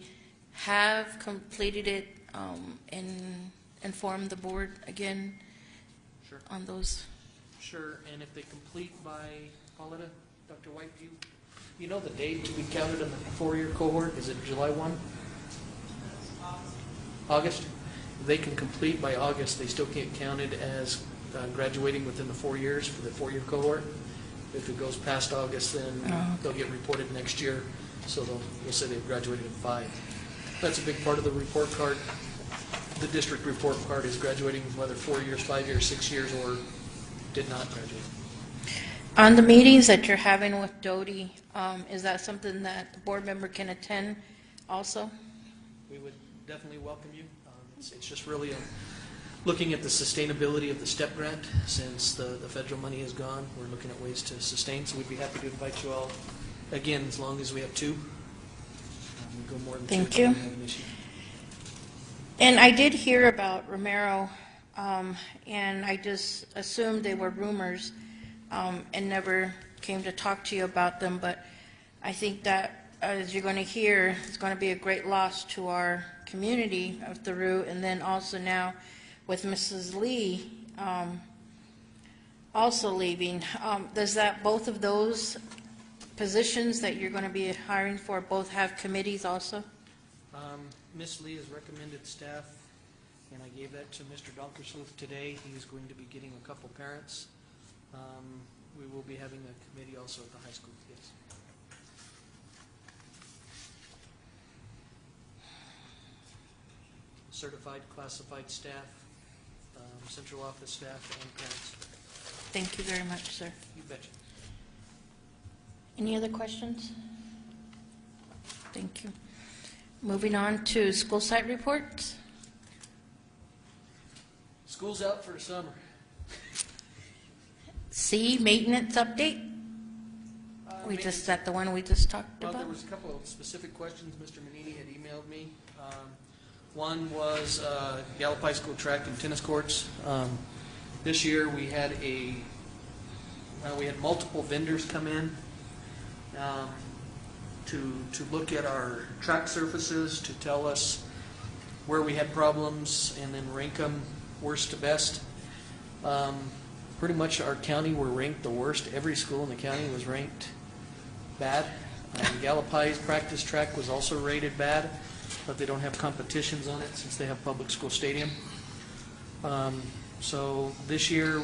have completed it, and inform the board again Sure. on those? Sure, and if they complete by, Pauletta, Dr. White, you know the date to be counted in the 4-year cohort? Is it July 1? August? If they can complete by August, they still get counted as graduating within the 4 years for the 4-year cohort. If it goes past August, then they'll get reported next year, so we'll say they've graduated in 5. That's a big part of the report card. The district report card is graduating whether 4 years, 5 years, 6 years, or did not graduate. On the meetings that you're having with Doty, is that something that the board member can attend also? We would definitely welcome you. It's just really looking at the sustainability of the STEP grant. Since the federal money is gone, we're looking at ways to sustain, so we'd be happy to invite you all, again, as long as we have 2. We go more than 2. Thank you. We don't have an issue. And I did hear about Romero, and I just assumed they were rumors, and never came to talk to you about them, but I think that, as you're going to hear, it's going to be a great loss to our community of Theroux, and then also now with Mrs. Lee also leaving. Does that, both of those positions that you're going to be hiring for, both have committees also? Ms. Lee has recommended staff, and I gave that to Mr. Donkersluth today. He is going to be getting a couple parents. We will be having a committee also at the high school, yes. Certified, classified staff, central office staff, and parents. Thank you very much, sir. You betcha. Any other questions? Thank you. Moving on to school site reports. School's out for the summer. C, maintenance update. Is that the one we just talked Well, about? there was a couple of specific questions Mr. Manini had emailed me. One was Gallup High School track and tennis courts. This year we had multiple vendors come in to look at our track surfaces, to tell us where we had problems, and then rank them worst to best. Pretty much our county were ranked the worst. Every school in the county was ranked bad. Gallup High's practice track was also rated bad, but they don't have competitions on it since they have public school stadium. So this year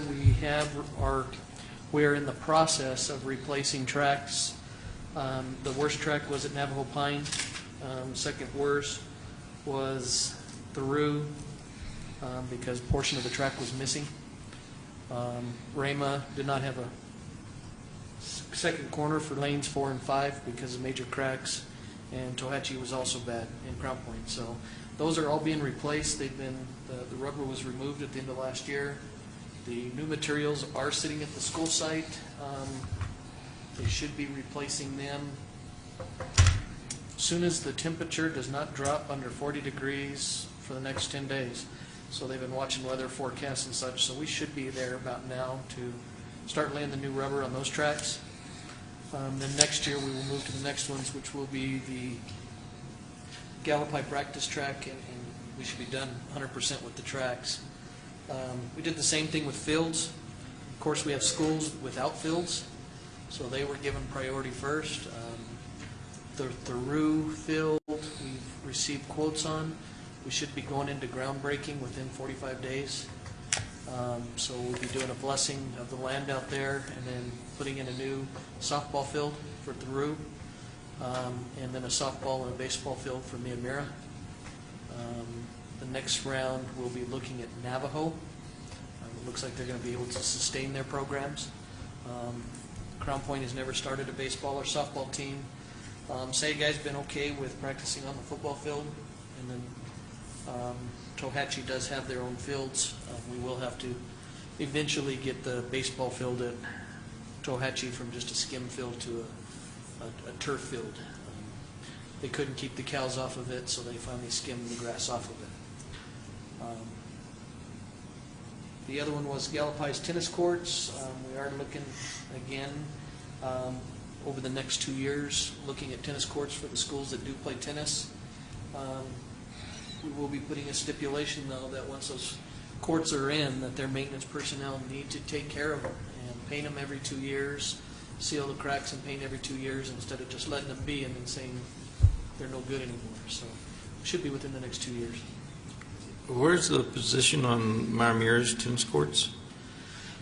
we're in the process of replacing tracks. The worst track was at Navajo Pine. Second worst was Theroux, because a portion of the track was missing. Rama did not have a second corner for lanes 4 and 5 because of major cracks, and Tohatchee was also bad in Crown Point. So those are all being replaced. The rubber was removed at the end of last year. The new materials are sitting at the school site. They should be replacing them as soon as the temperature does not drop under 40 degrees for the next 10 days. So they've been watching weather forecasts and such, so we should be there about now to start laying the new rubber on those tracks. Then next year we will move to the next ones, which will be the Gallup High practice track, and we should be done 100% with the tracks. We did the same thing with fields. Of course, we have schools without fields, so they were given priority first. The Theroux field we've received quotes on. We should be going into groundbreaking within 45 days So we'll be doing a blessing of the land out there and then putting in a new softball field for Theru, and then a softball and a baseball field for Miamira. The next round, we'll be looking at Navajo. It looks like they're going to be able to sustain their programs. Crown Point has never started a baseball or softball team. Sagai's been okay with practicing on the football field, and then Tohatchee does have their own fields. We will have to eventually get the baseball field at Tohatchee from just a skim field to a turf field. They couldn't keep the cows off of it, so they finally skimmed the grass off of it. The other one was Gallup High's tennis courts. We are looking again over the next 2 years, looking at tennis courts for the schools that do play tennis. We will be putting a stipulation, though, that once those courts are in, that their maintenance personnel need to take care of them and paint them every 2 years, seal the cracks and paint every 2 years instead of just letting them be and then saying they're no good anymore. So it should be within the next 2 years. Where's the position on Miamira's tennis courts?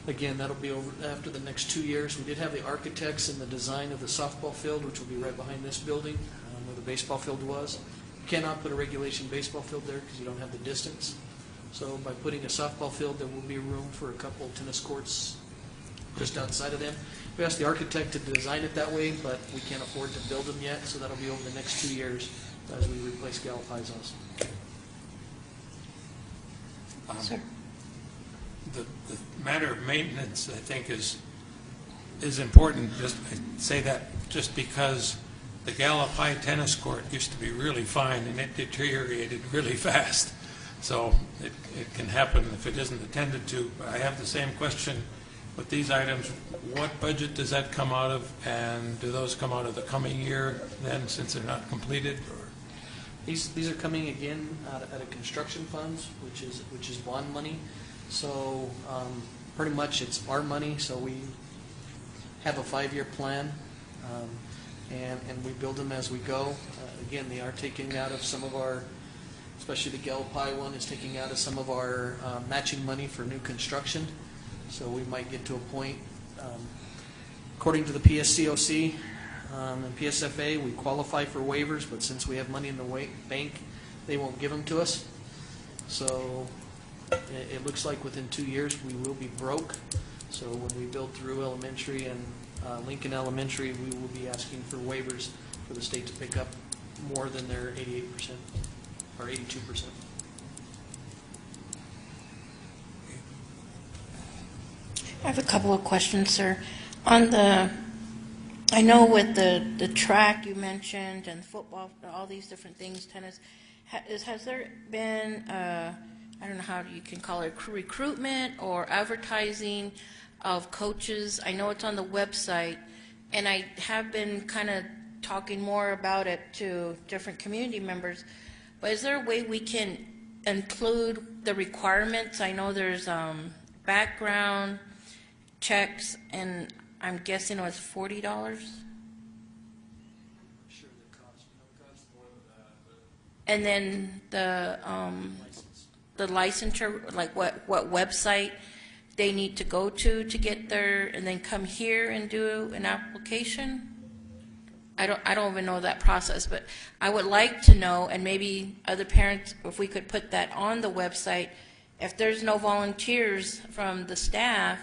Again, that'll be over after the next 2 years. We did have the architects in the design of the softball field, which will be right behind this building where the baseball field was. You cannot put a regulation baseball field there because you don't have the distance. So by putting a softball field, there will be room for a couple of tennis courts just outside of them. We asked the architect to design it that way, but we can't afford to build them yet, so that'll be over the next 2 years as we replace Gallup High's also. Sir. The matter of maintenance, I think, is important. Just I say that just because the Gallup High tennis court used to be really fine and it deteriorated really fast. So it can happen if it isn't attended to. But I have the same question with these items. What budget does that come out of, and do those come out of the coming year then, since they're not completed? Or? These are coming again out of construction funds, which is bond money. So pretty much it's our money. So we have a 5-year plan, and we build them as we go. Again, they are taking out of some of our, especially the Gallup High one is taking out of some of our matching money for new construction. So we might get to a point, according to the PSCOC and PSFA, we qualify for waivers, but since we have money in the bank, they won't give them to us. So it looks like within 2 years we will be broke. So when we build through elementary and Lincoln Elementary, we will be asking for waivers for the state to pick up more than their 88% or 82%. I have a couple of questions, sir. I know with the track you mentioned and football, all these different things, tennis, has there been, I don't know how you can call it, recruitment or advertising of coaches? I know it's on the website, and I have been kind of talking more about it to different community members, but is there a way we can include the requirements? I know there's background checks, and I'm guessing it was $40. Sure, the cost. And then the licensure, like what website they need to go to get there, and then come here and do an application? I don't even know that process, but I would like to know, and maybe other parents, if we could put that on the website, if there's no volunteers from the staff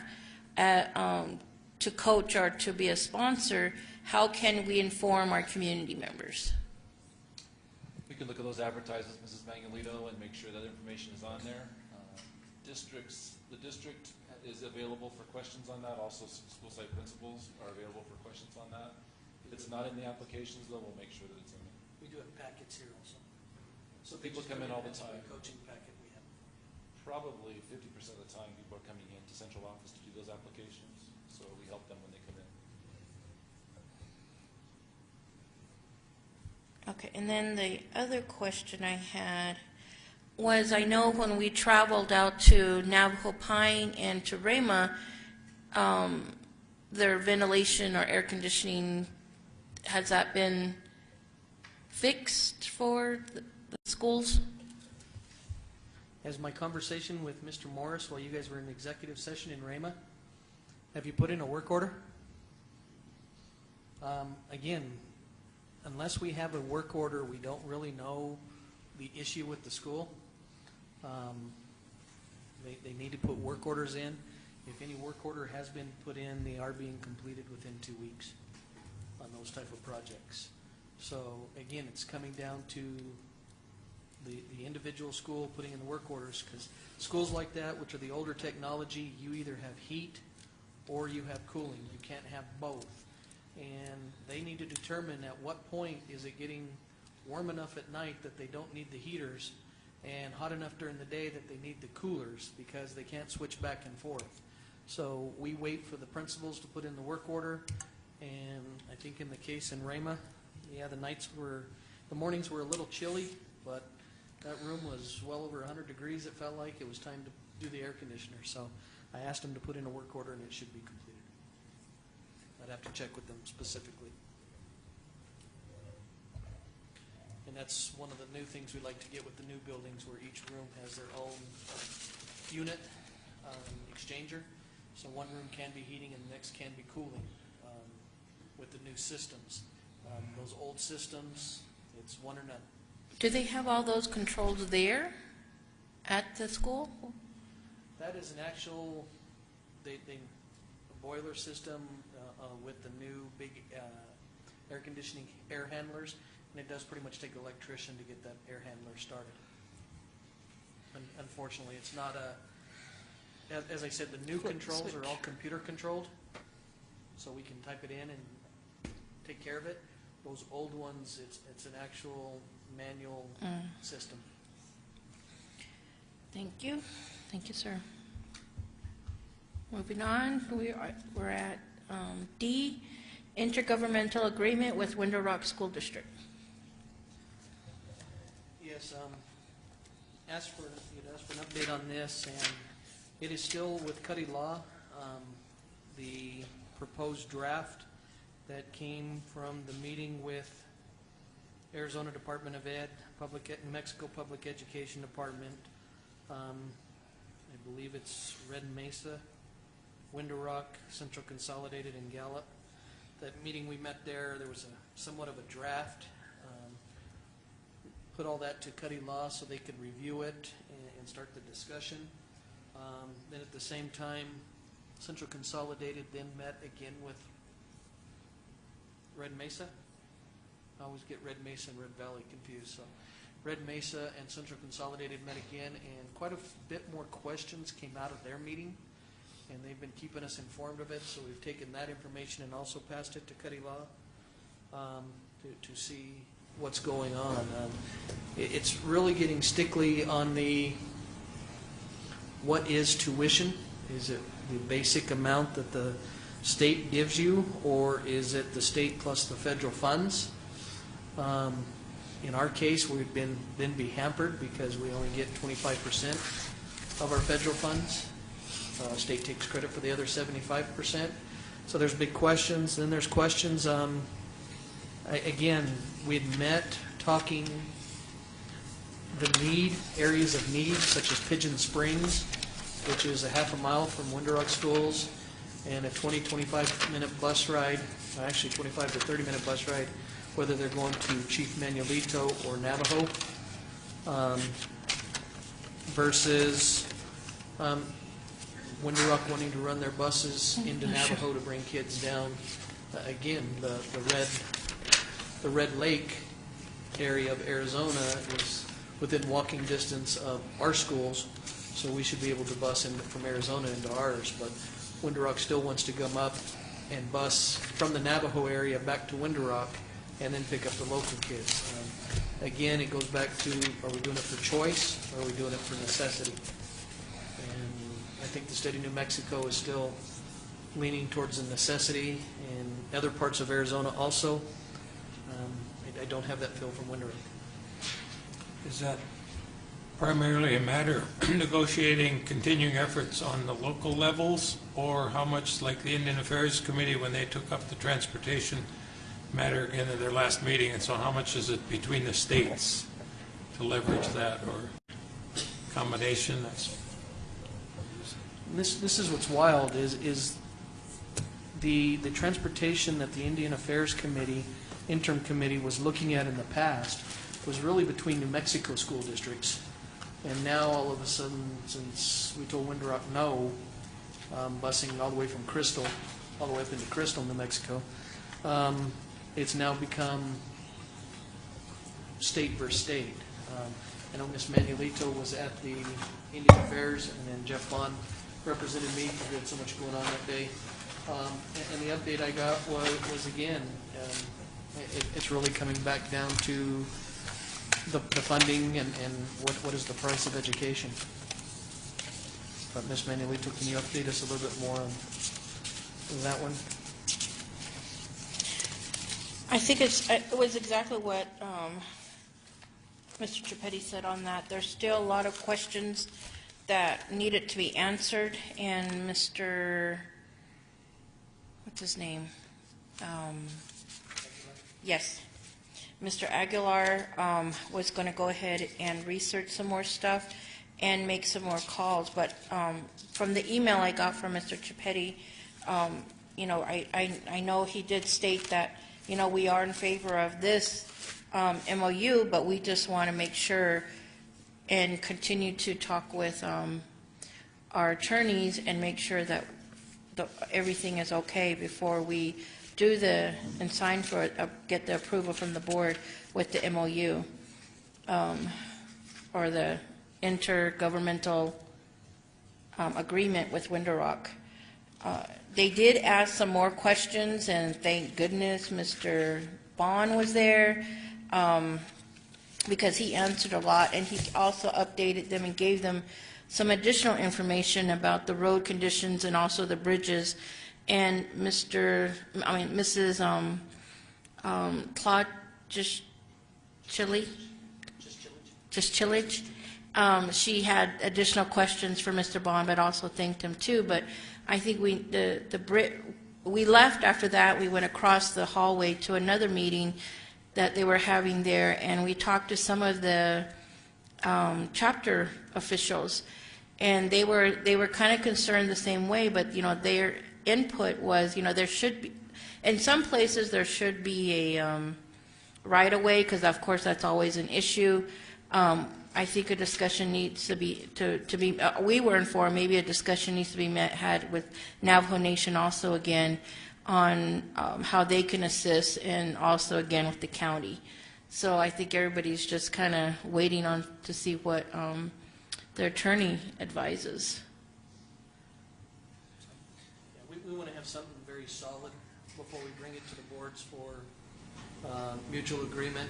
to coach or to be a sponsor, how can we inform our community members? We can look at those advertisements, Mrs. Manuelito, and make sure that information is on there. The district is available for questions on that. Also, school site principals are available for questions on that. If it's not in the applications, though, we'll make sure that it's in there. We do have packets here also. So People come in all the time. Coaching packet we have. Probably 50% of the time, people are coming into central office to do those applications, so we help them when they come in. Okay, and then the other question I had was, I know when we traveled out to Navajo Pine and to Rama, their ventilation or air conditioning, has that been fixed for the schools? Has my conversation with Mr. Morris while you guys were in executive session in Rama, have you put in a work order? Again, unless we have a work order, we don't really know the issue with the school. They need to put work orders in. If any work order has been put in, they are being completed within 2 weeks on those type of projects. So again, it's coming down to the individual school putting in the work orders, because schools like that, which are the older technology, you either have heat or you have cooling. You can't have both. And they need to determine at what point is it getting warm enough at night that they don't need the heaters, and hot enough during the day that they need the coolers, because they can't switch back and forth. So we wait for the principals to put in the work order, and I think in the case in Rama, yeah, the mornings were a little chilly, but that room was well over 100 degrees. It felt like it was time to do the air conditioner. So I asked them to put in a work order, and it should be completed. I'd have to check with them specifically. And that's one of the new things we like to get with the new buildings, where each room has their own unit exchanger. So one room can be heating and the next can be cooling with the new systems. Those old systems, it's one or none. Do they have all those controls there at the school? That is an actual a boiler system with the new big air conditioning air handlers, and it does pretty much take an electrician to get that air handler started. Unfortunately, it's not as I said, the new controls are all computer controlled, so we can type it in and take care of it. Those old ones, it's an actual manual system. Thank you. Thank you, sir. Moving on, we're at D, intergovernmental agreement with Window Rock School District. Yes, you'd asked for an update on this, and it is still with Cuddy Law. The proposed draft that came from the meeting with Arizona Department of Ed, New Mexico Public Education Department, I believe it's Red Mesa, Window Rock, Central Consolidated, and Gallup. That meeting we met there was somewhat of a draft. Put all that to Cuddy Law so they could review it and start the discussion. Then at the same time, Central Consolidated then met again with Red Mesa. I always get Red Mesa and Red Valley confused. So Red Mesa and Central Consolidated met again, and quite a bit more questions came out of their meeting, and they've been keeping us informed of it. So we've taken that information and also passed it to Cuddy Law to see what's going on. It's really getting stickly on the what is tuition. Is it the basic amount that the state gives you, or is it the state plus the federal funds? In our case, we've been hampered because we only get 25% of our federal funds. State takes credit for the other 75%. So there's big questions. Then there's questions. Again, we had met talking the areas of need, such as Pigeon Springs, which is a half a mile from Window Rock schools, and a 20-25 minute bus ride, actually 25 to 30 minute bus ride, whether they're going to Chief Manuelito or Navajo, versus Window Rock wanting to run their buses into Navajo to bring kids down. Again, the Red Lake area of Arizona is within walking distance of our schools, so we should be able to bus in from Arizona into ours. But Window Rock still wants to come up and bus from the Navajo area back to Window Rock and then pick up the local kids. Again, it goes back to, are we doing it for choice, or are we doing it for necessity? And I think the state of New Mexico is still leaning towards the necessity, and other parts of Arizona also. I don't have that feel from Window Rock. Is that primarily a matter of negotiating continuing efforts on the local levels, or how much, like the Indian Affairs Committee when they took up the transportation matter in their last meeting, and so how much is it between the states to leverage that, or combination. That's This is what's wild, is the transportation that the Indian Affairs Committee, interim committee, was looking at in the past was really between New Mexico school districts. And now, all of a sudden, since we told Window Rock no, busing all the way from Crystal, all the way up into Crystal, New Mexico, it's now become state versus state. I know Ms. Manuelito was at the Indian Affairs, and then Jeff Bond represented me because we had so much going on that day. And the update I got was again, it's really coming back down to the funding and what is the price of education. But Ms. Manuelito, can you update us a little bit more on that one? I think it was exactly what Mr. Tripetti said on that. There's still a lot of questions that needed to be answered, and Mr. what's his name? Yes. Mr. Aguilar was going to go ahead and research some more stuff and make some more calls. But from the email I got from Mr. Tripetti, I know he did state that, we are in favor of this MOU, but we just want to make sure and continue to talk with our attorneys and make sure that everything is okay before we do and sign for it, get the approval from the board with the MOU or the intergovernmental agreement with Window Rock. They did ask some more questions, and thank goodness Mr. Bond was there because he answered a lot, and he also updated them and gave them some additional information about the road conditions and also the bridges. And Mrs. Claude Chilich, she had additional questions for Mr. Bond, but also thanked him too. But I think we left after that. We went across the hallway to another meeting that they were having there, and we talked to some of the chapter officials, and they were kind of concerned the same way. But their input was, there should be, in some places there should be a right of way, because of course that's always an issue. I think a discussion needs to be we were informed maybe a discussion needs to be had with Navajo Nation also again on how they can assist, and also again with the county. So I think everybody's just kind of waiting on to see what their attorney advises. We want to have something very solid before we bring it to the boards for mutual agreement.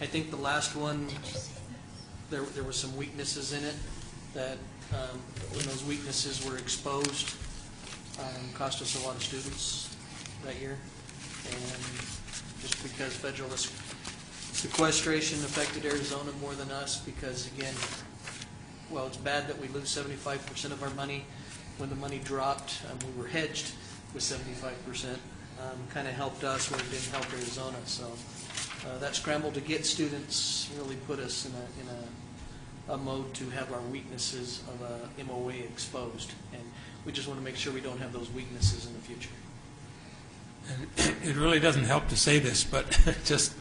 I think the last one, there were some weaknesses in it that when those weaknesses were exposed, cost us a lot of students that year. And just because federal sequestration affected Arizona more than us, because again, well, it's bad that we lose 75% of our money. When the money dropped, we were hedged with 75%. Kind of helped us where it didn't help Arizona. So that scramble to get students really put us in a mode to have our weaknesses of a MOA exposed. And we just want to make sure we don't have those weaknesses in the future. And it really doesn't help to say this, but just,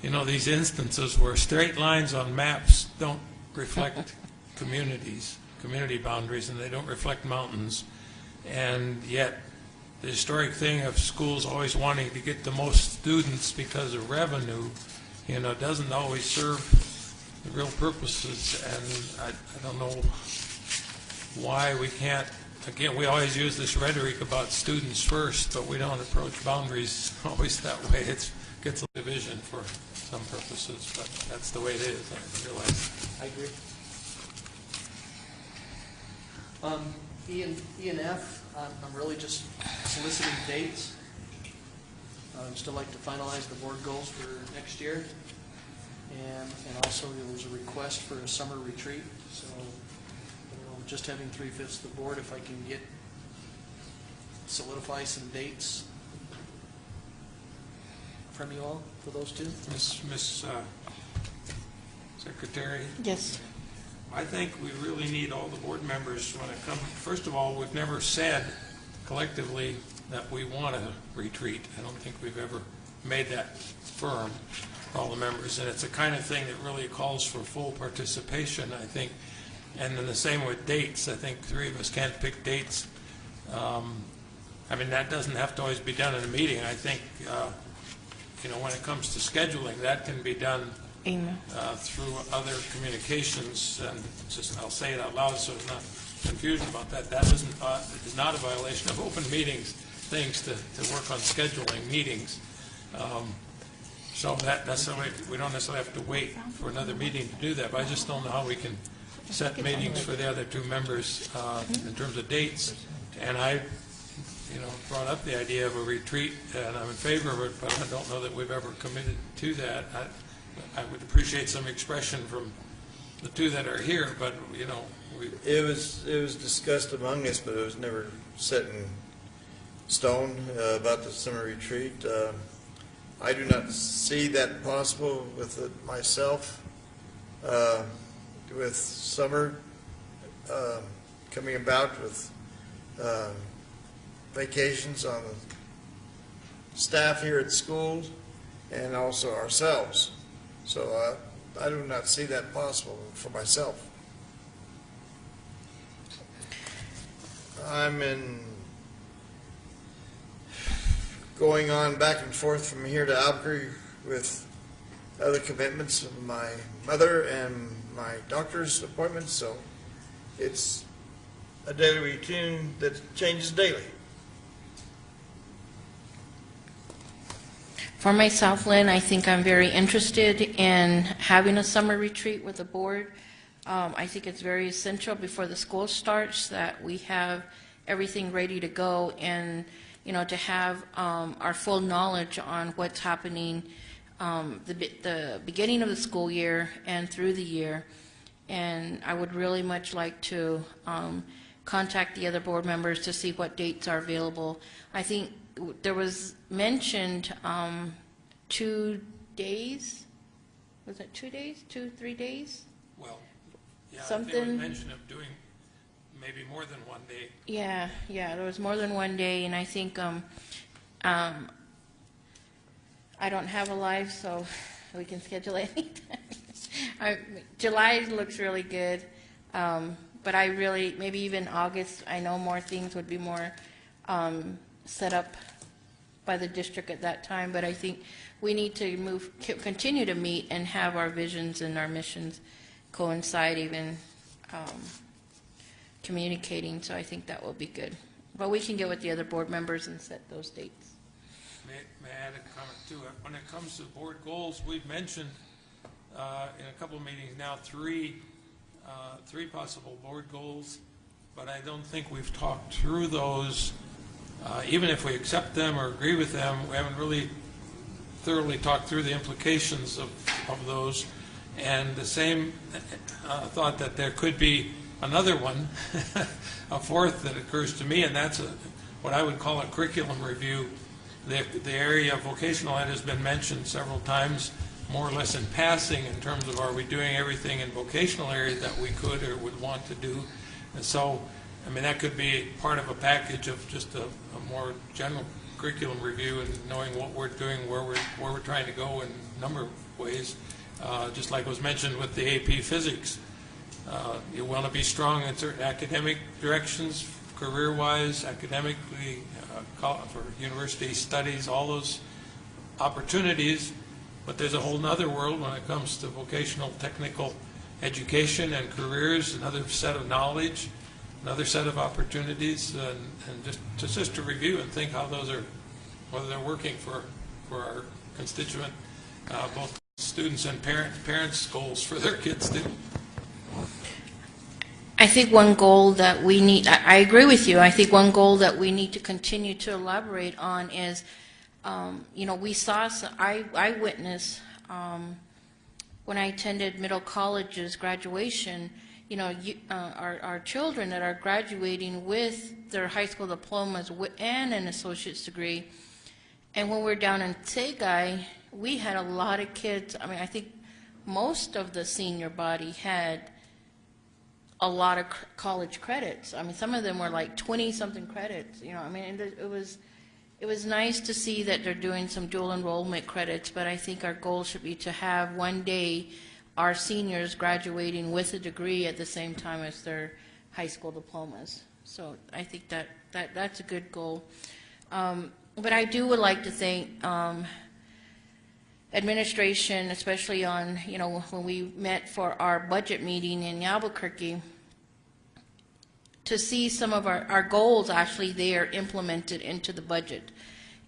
these instances where straight lines on maps don't reflect community boundaries, and they don't reflect mountains. And yet the historic thing of schools always wanting to get the most students because of revenue, doesn't always serve the real purposes. And I don't know why we can't, again, we always use this rhetoric about students first, but we don't approach boundaries always that way. It gets a division for some purposes, but that's the way it is, I realize. I agree. E and F, I'm really just soliciting dates. I'd still like to finalize the board goals for next year. And also there was a request for a summer retreat. So just having 3/5 of the board, if I can solidify some dates from you all for those two. Miss Secretary? Yes. I think we really need all the board members when it comes, first of all, we've never said collectively that we want a retreat. I don't think we've ever made that firm for all the members, and it's the kind of thing that really calls for full participation, I think. And then the same with dates. I think three of us can't pick dates. I mean, that doesn't have to always be done in a meeting. I think, you know, when it comes to scheduling, that can be done through other communications. And just, I'll say it out loud so there's not confusion about that. That is not a violation of open meetings things to work on scheduling meetings. So that necessarily, we don't necessarily have to wait for another meeting to do that. But I just don't know how we can set meetings for the other two members in terms of dates. And I, you know, brought up the idea of a retreat, and I'm in favor of it, but I don't know that we've ever committed to that. I would appreciate some expression from the two that are here, but, you know, It was discussed among us, but it was never set in stone about the summer retreat. I do not see that possible with it myself. With summer coming about with vacations on the staff here at schools and also ourselves. So I do not see that possible for myself. I'm going on back and forth from here to Albuquerque with other commitments of my mother and my doctor's appointments, so it's a daily routine that changes daily. For myself, Lynn, I think I'm very interested in having a summer retreat with the board. I think it's very essential before the school starts that we have everything ready to go, and you know, to have our full knowledge on what's happening the beginning of the school year and through the year. And I would really much like to contact the other board members to see what dates are available. I think there was mentioned 2 days. Was it 2 days? 2, 3 days? well, yeah, Something. there was mention of doing maybe more than one day. Yeah, there was more than 1 day, and I think I don't have a life, so we can schedule anytime. July looks really good, but I really, maybe even August, I know more things would be more set up by the district at that time, but I think we need to continue to meet and have our visions and our missions coincide, even communicating, so I think that will be good. But we can get with the other board members and set those dates. May I add a comment too? When it comes to board goals, we've mentioned in a couple of meetings now three possible board goals, but I don't think we've talked through those. Even if we accept them or agree with them, we haven't really thoroughly talked through the implications of those. And the same thought that there could be another one, a fourth that occurs to me, and that's what I would call a curriculum review. The area of vocational ed has been mentioned several times, more or less in passing, in terms of are we doing everything in vocational areas that we could or would want to do. And so, I mean, that could be part of a package of just a more general curriculum review and knowing what we're doing, where we're trying to go in a number of ways. Just like was mentioned with the AP Physics. You want to be strong in certain academic directions, career-wise, academically, for university studies, all those opportunities. But there's a whole other world when it comes to vocational technical education and careers, another set of knowledge, another set of opportunities, and just to review and think how those are, whether they're working for our constituent, both students and parents' goals for their kids too. I think one goal that we need, I agree with you, I think one goal that we need to continue to elaborate on is, you know, we saw, I witnessed when I attended Middle College's graduation, you know, our children that are graduating with their high school diplomas and an associate's degree. And when we're down in Tegai, we had a lot of kids. I mean, I think most of the senior body had a lot of college credits. I mean, some of them were like 20-something credits, you know, I mean, and it was nice to see that they're doing some dual enrollment credits, but I think our goal should be to have one day our seniors graduating with a degree at the same time as their high school diplomas. So I think that's a good goal. But I would like to thank administration, especially on, you know, when we met for our budget meeting in Albuquerque, to see some of our goals actually there implemented into the budget.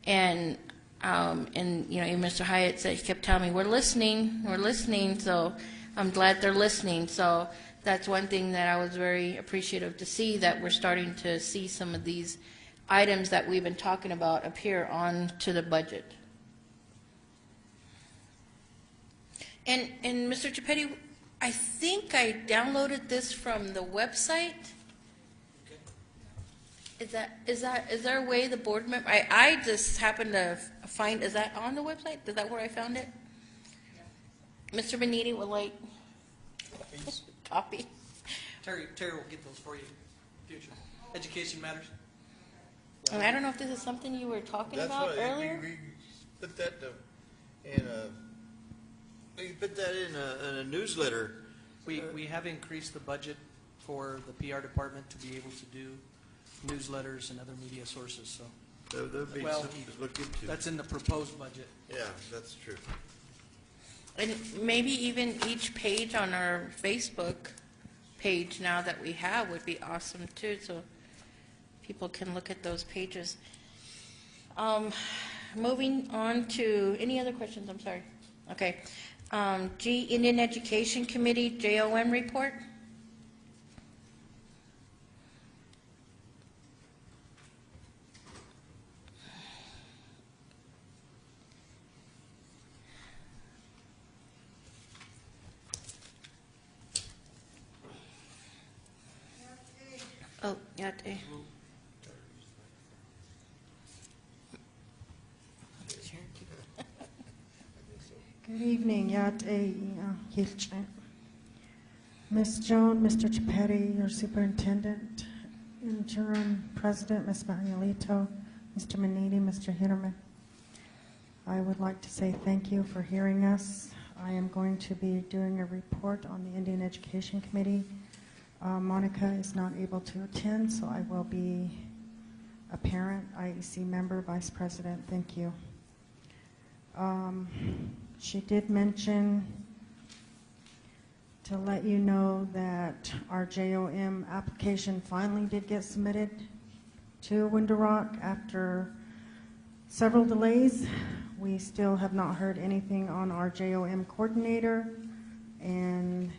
And you know, even Mr. Hyatt said, he kept telling me, we're listening, so I'm glad they're listening. So that's one thing that I was very appreciative to see, that we're starting to see some of these items that we've been talking about appear onto the budget. And Mr. Chipetti, I think I downloaded this from the website. Is there a way the board member, I just happened to find, is that on the website? Is that where I found it? Mr. Beniti would like copy. Terry will get those for you. Future. Education matters. And I don't know if this is something you were talking about earlier. We put that in a newsletter. We have increased the budget for the PR department to be able to do newsletters and other media sources, so. That would be Well, something to look into. That's in the proposed budget. Yeah, that's true. And maybe even each page on our Facebook page now that we have would be awesome too, so people can look at those pages. Moving on to, any other questions? I'm sorry. Okay. G, Indian Education Committee, JOM report. Oh, yeah. Good evening, Ms. Joan, Mr. Chipetti, your superintendent, interim president, Ms. Manuelito, Mr. Manini, Mr. Hitterman. I would like to say thank you for hearing us. I am going to be doing a report on the Indian Education Committee. Monica is not able to attend, so I will be a parent, IEC member, vice president. Thank you. She did mention to let you know that our JOM application finally did get submitted to Window Rock after several delays. We still have not heard anything on our JOM coordinator, and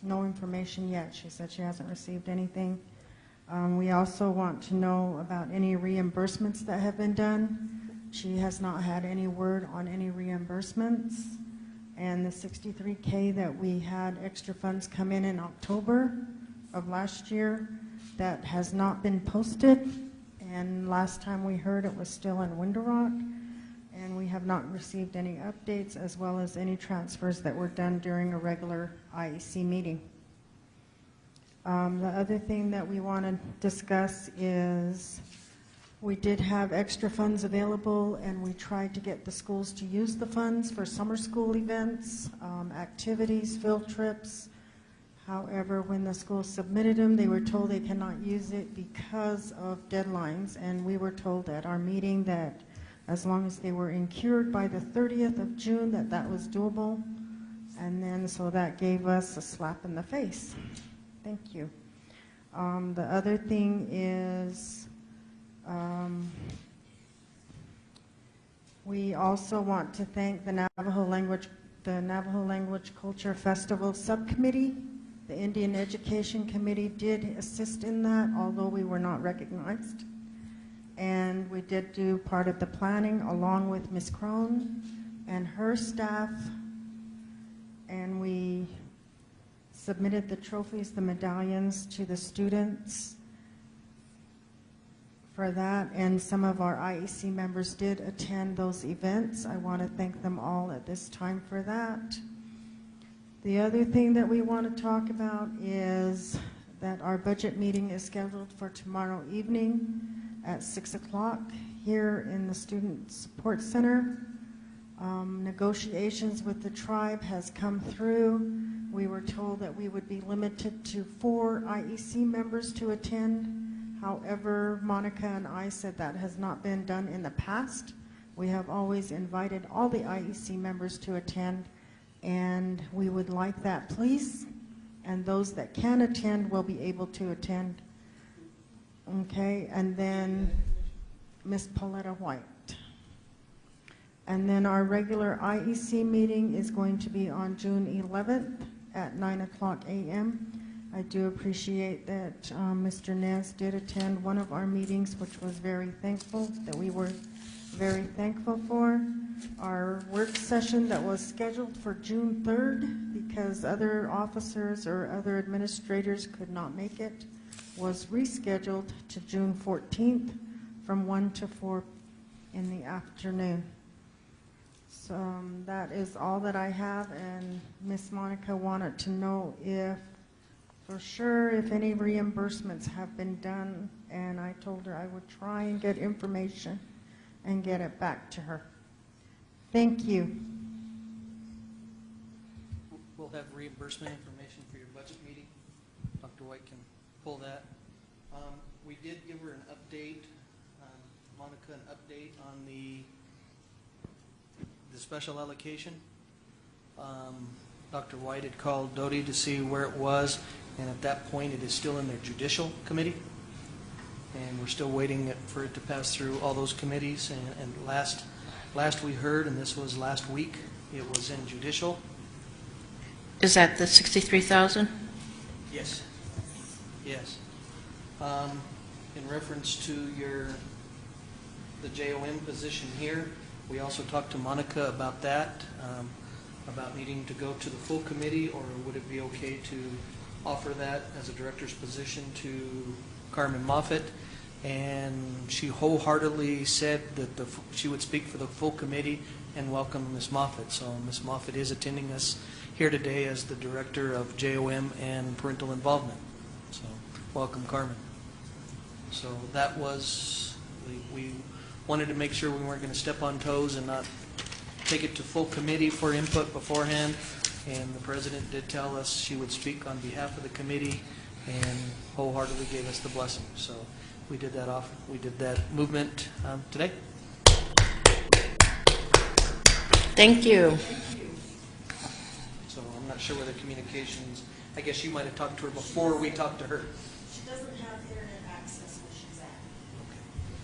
no information yet. She said she hasn't received anything. We also want to know about any reimbursements that have been done. She has not had any word on any reimbursements. And the $63K that we had extra funds come in October of last year, that has not been posted. And last time we heard, it was still in Window Rock. And we have not received any updates, as well as any transfers that were done during a regular IEC meeting. The other thing that we want to discuss is we did have extra funds available, and we tried to get the schools to use the funds for summer school events, activities, field trips. However, when the schools submitted them, they were told they cannot use it because of deadlines, and we were told at our meeting that as long as they were incurred by the 30th of June, that was doable. And then, so that gave us a slap in the face. Thank you. The other thing is, we also want to thank the Navajo Language Culture Festival Subcommittee. The Indian Education Committee did assist in that, although we were not recognized. And we did do part of the planning along with Ms. Crone and her staff. And we submitted the trophies, the medallions to the students for that. And some of our IEC members did attend those events. I want to thank them all at this time for that. The other thing that we want to talk about is that our budget meeting is scheduled for tomorrow evening at 6 o'clock here in the Student Support Center. Negotiations with the tribe has come through. We were told that we would be limited to 4 IEC members to attend. However, Monica and I said that has not been done in the past. We have always invited all the IEC members to attend, and we would like that, please. And those that can attend will be able to attend. Okay, and then Miss Pauletta White. And then our regular IEC meeting is going to be on June 11th at 9 o'clock a.m. I do appreciate that Mr. Nez did attend one of our meetings, which was very thankful, that we were very thankful for. Our work session that was scheduled for June 3rd because other officers or other administrators could not make it was rescheduled to June 14th from 1 to 4 in the afternoon. So that is all that I have, and Miss Monica wanted to know if, for sure, if any reimbursements have been done, and I told her I would try and get information and get it back to her. Thank you. We'll have reimbursement information for your budget meeting. Dr. White can pull that. We did give her an update, Monica, an update on the special allocation. Dr. White had called Doty to see where it was, and at that point it is still in their judicial committee, and we're still waiting for it to pass through all those committees. And last we heard, and this was last week, it was in judicial. Is that the 63,000? Yes. Yes. In reference to the JOM position here, we also talked to Monica about that, about needing to go to the full committee, or would it be okay to offer that as a director's position to Carmen Moffitt? And she wholeheartedly said that she would speak for the full committee and welcome Ms. Moffitt. So Ms. Moffitt is attending us here today as the director of JOM and parental involvement. So welcome, Carmen. So that was, we wanted to make sure we weren't going to step on toes and not take it to full committee for input beforehand. And the president did tell us she would speak on behalf of the committee and wholeheartedly gave us the blessing. So we did that movement today. Thank you. So I'm not sure whether communications, I guess you might have talked to her before we talked to her. She doesn't have internet access where she's at.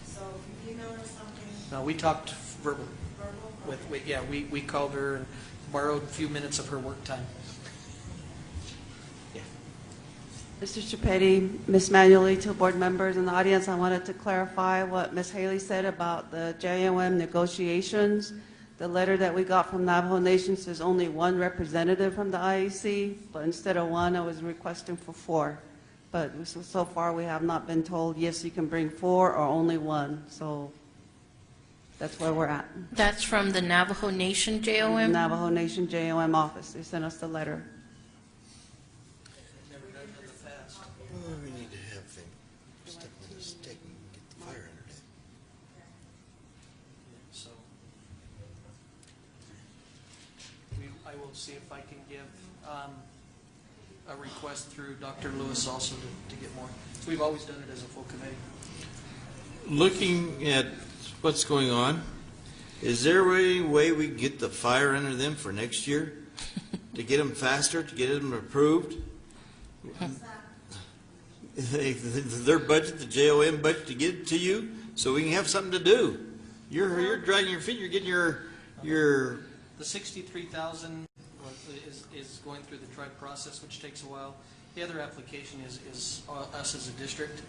So if you email her something. No, we talked verbally. Verbal? We called her and borrowed a few minutes of her work time. Yeah. Mr. Chipetti, Ms. Manuelito, board members in the audience, I wanted to clarify what Ms. Haley said about the JOM negotiations. The letter that we got from Navajo Nation says only one representative from the IEC, but instead of one, I was requesting for 4. But so far, we have not been told, yes, you can bring 4 or only 1. So that's where we're at. That's from the Navajo Nation JOM? Navajo Nation JOM office. They sent us the letter. Never done it in the past. Well, we need to have him step on the stick and get the fire under it. So I will see if I can give a request through Dr. Lewis also to get more. So we've always done it as a full committee. Looking at what's going on, is there any way we can get the fire under them for next year? To get them faster, to get them approved? Their budget, the JOM budget, to get it to you, so we can have something to do. You're dragging your feet, you're getting your The 63,000 is going through the tribe process, which takes a while. The other application is us as a district.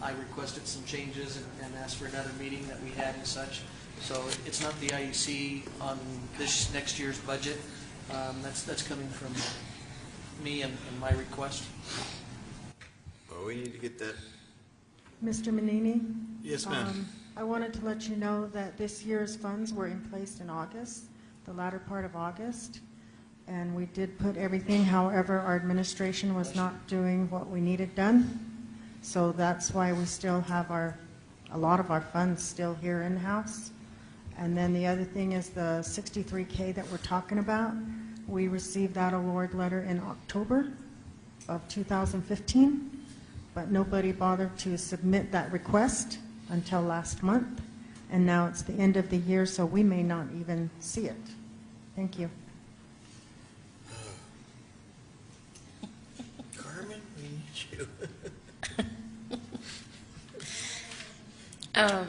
I requested some changes and asked for another meeting that we had and such. So it's not the IEC on this next year's budget. That's coming from me and my request. Well, we need to get that. Mr. Manini? Yes, ma'am. I wanted to let you know that this year's funds were in place in August, the latter part of August, and we did put everything. However, our administration was not doing what we needed done. So that's why we still have a lot of our funds still here in-house. And then the other thing is the 63K that we're talking about. We received that award letter in October of 2015, but nobody bothered to submit that request until last month. And now it's the end of the year, so we may not even see it. Thank you. Carmen, we need you.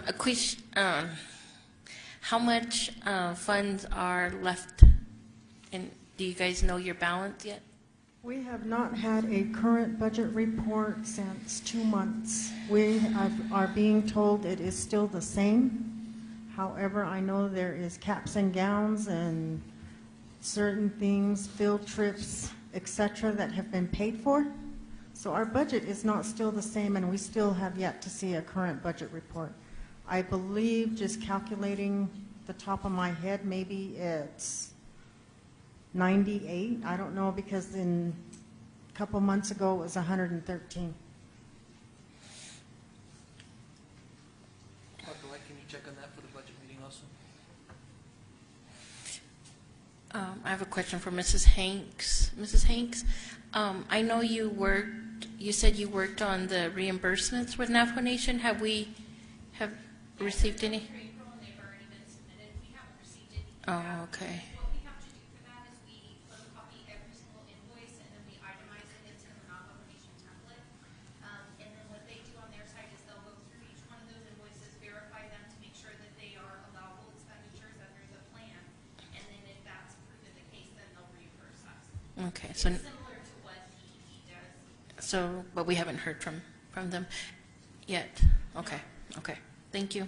A question, how much funds are left? And do you guys know your balance yet? We have not had a current budget report since 2 months. We are being told it is still the same. However, I know there is caps and gowns and certain things, field trips, etc., that have been paid for. So our budget is not still the same, and we still have yet to see a current budget report. I believe, just calculating the top of my head, maybe it's 98. I don't know, because in a couple months ago it was 113. Dr. White, can you check on that for the budget meeting also? I have a question for Mrs. Hanks. Mrs. Hanks, I know you said you worked on the reimbursements with Navajo Nation. Have received any? Oh, okay. What we have to do for that is we photocopy every single invoice and then we itemize it into the Navajo Nation template. And then what they do on their side is they'll go through each one of those invoices, verify them to make sure that they are allowable expenditures under the plan. And then if that's proven the case, then they'll reimburse us. Okay, so It's similar to what DEP does. so, but we haven't heard from them yet. Okay, okay. Thank you.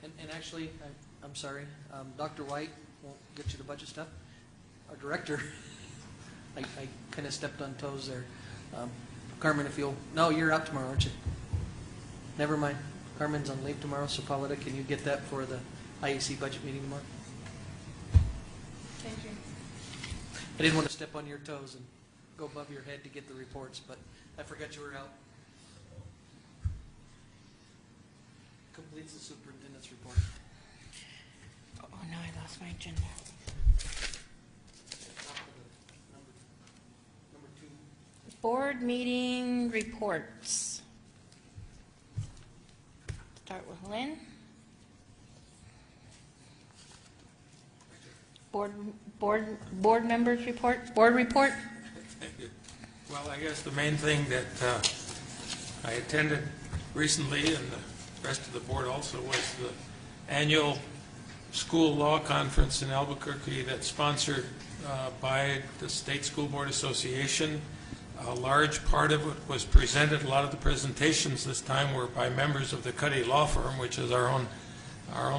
And actually, I'm sorry, Dr. White won't get you the budget stuff. Our director, I kind of stepped on toes there. Carmen, if you'll, no, you're out tomorrow, aren't you? Never mind. Carmen's on leave tomorrow, so Pauletta, can you get that for the IEC budget meeting tomorrow? Thank you. I didn't want to step on your toes and go above your head to get the reports, but I forgot you were out. Completes the superintendent's report. Oh, no, I lost my agenda. Number 2. Board meeting reports. Start with Lynn. Board members report, board report. Well, I guess the main thing that I attended recently, and the rest of the board also, was the annual school law conference in Albuquerque that's sponsored by the State School Board Association. A large part of it was presented. A lot of the presentations this time were by members of the Cuddy Law Firm, which is our own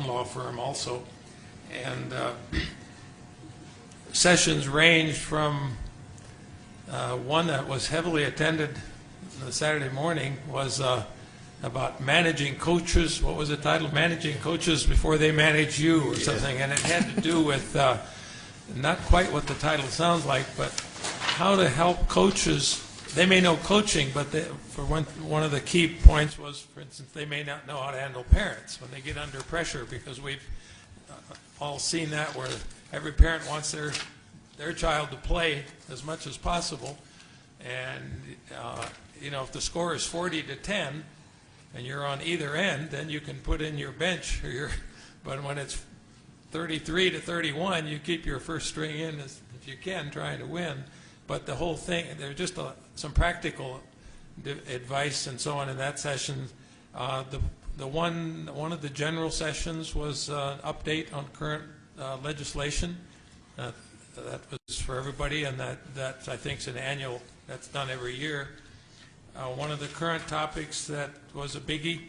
law firm also. And sessions ranged from one that was heavily attended the Saturday morning was about managing coaches. What was the title? Managing coaches before they manage you, or something. And it had to do with not quite what the title sounds like, but how to help coaches. They may know coaching, but for one of the key points was, for instance, they may not know how to handle parents when they get under pressure, because we've all seen that, where every parent wants their child to play as much as possible. And, if the score is 40-10 and you're on either end, then you can put in your bench. But when it's 33-31, you keep your first string in as if you can, trying to win. But the whole thing, there's just some practical advice and so on in that session. One of the general sessions was an update on current legislation. That was for everybody, and that I think is an annual, that's done every year. One of the current topics that was a biggie,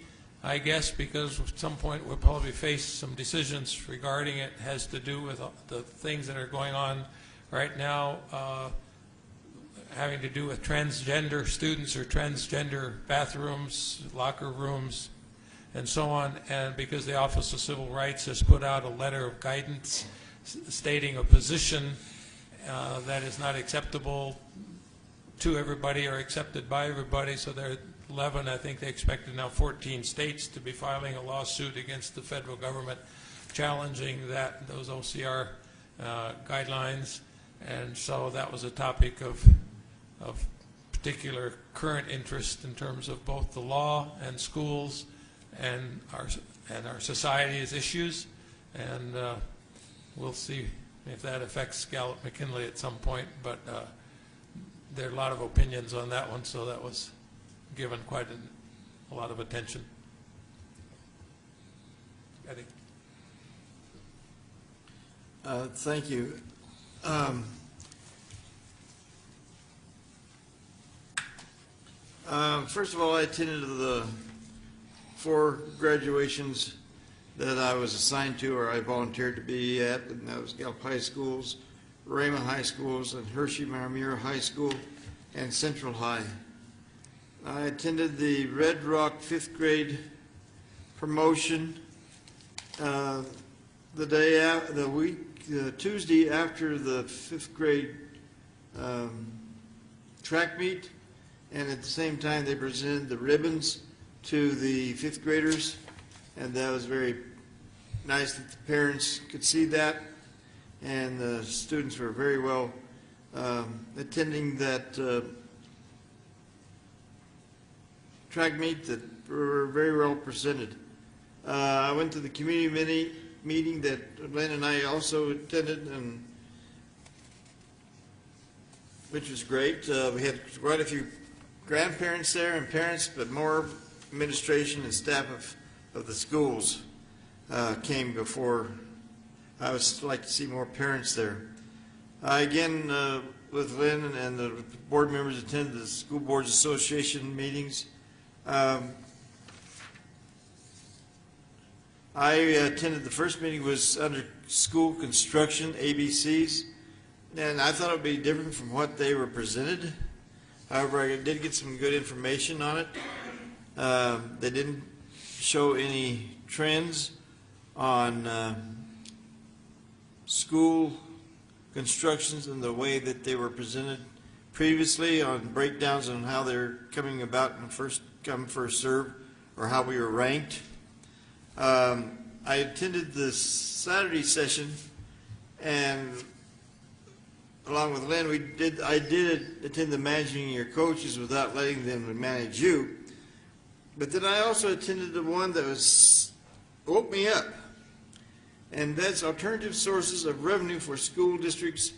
I guess, because at some point we'll probably face some decisions regarding it, has to do with the things that are going on right now, having to do with transgender students or transgender bathrooms, locker rooms, and so on. And because the Office of Civil Rights has put out a letter of guidance stating a position, that is not acceptable to everybody or accepted by everybody. So there are 11, I think they expected now 14 states to be filing a lawsuit against the federal government challenging those OCR guidelines. And so that was a topic of particular current interest in terms of both the law and schools and our society's issues. And we'll see if that affects Gallup McKinley at some point. But there are a lot of opinions on that one, so that was given quite a lot of attention. Eddie. Thank you. First of all, I attended the 4 graduations that I was assigned to or I volunteered to be at, and that was Gallup High Schools, Raymond High Schools, and Hershey Marmira High School, and Central High. I attended the Red Rock 5th grade promotion the Tuesday after the 5th grade track meet, and at the same time they presented the ribbons to the 5th graders, and that was very nice that the parents could see that, and the students were very well attending that track meet that were very well presented. I went to the community meeting that Lynn and I also attended, and which was great. We had quite a few grandparents there and parents, but more administration and staff of the schools came before. I would like to see more parents there. Again, with Lynn and the board members attended the School Boards Association meetings. I attended the first meeting was under school construction, ABCs, and I thought it would be different from what they were presented. However, I did get some good information on it. They didn't show any trends on school constructions in the way that they were presented previously, on breakdowns on how they're coming about in first come, first serve, or how we were ranked. I attended the Saturday session, and along with Lynn, I did attend the Managing Your Coaches without letting them manage you. But then I also attended the one that woke me up, and that's alternative sources of revenue for school districts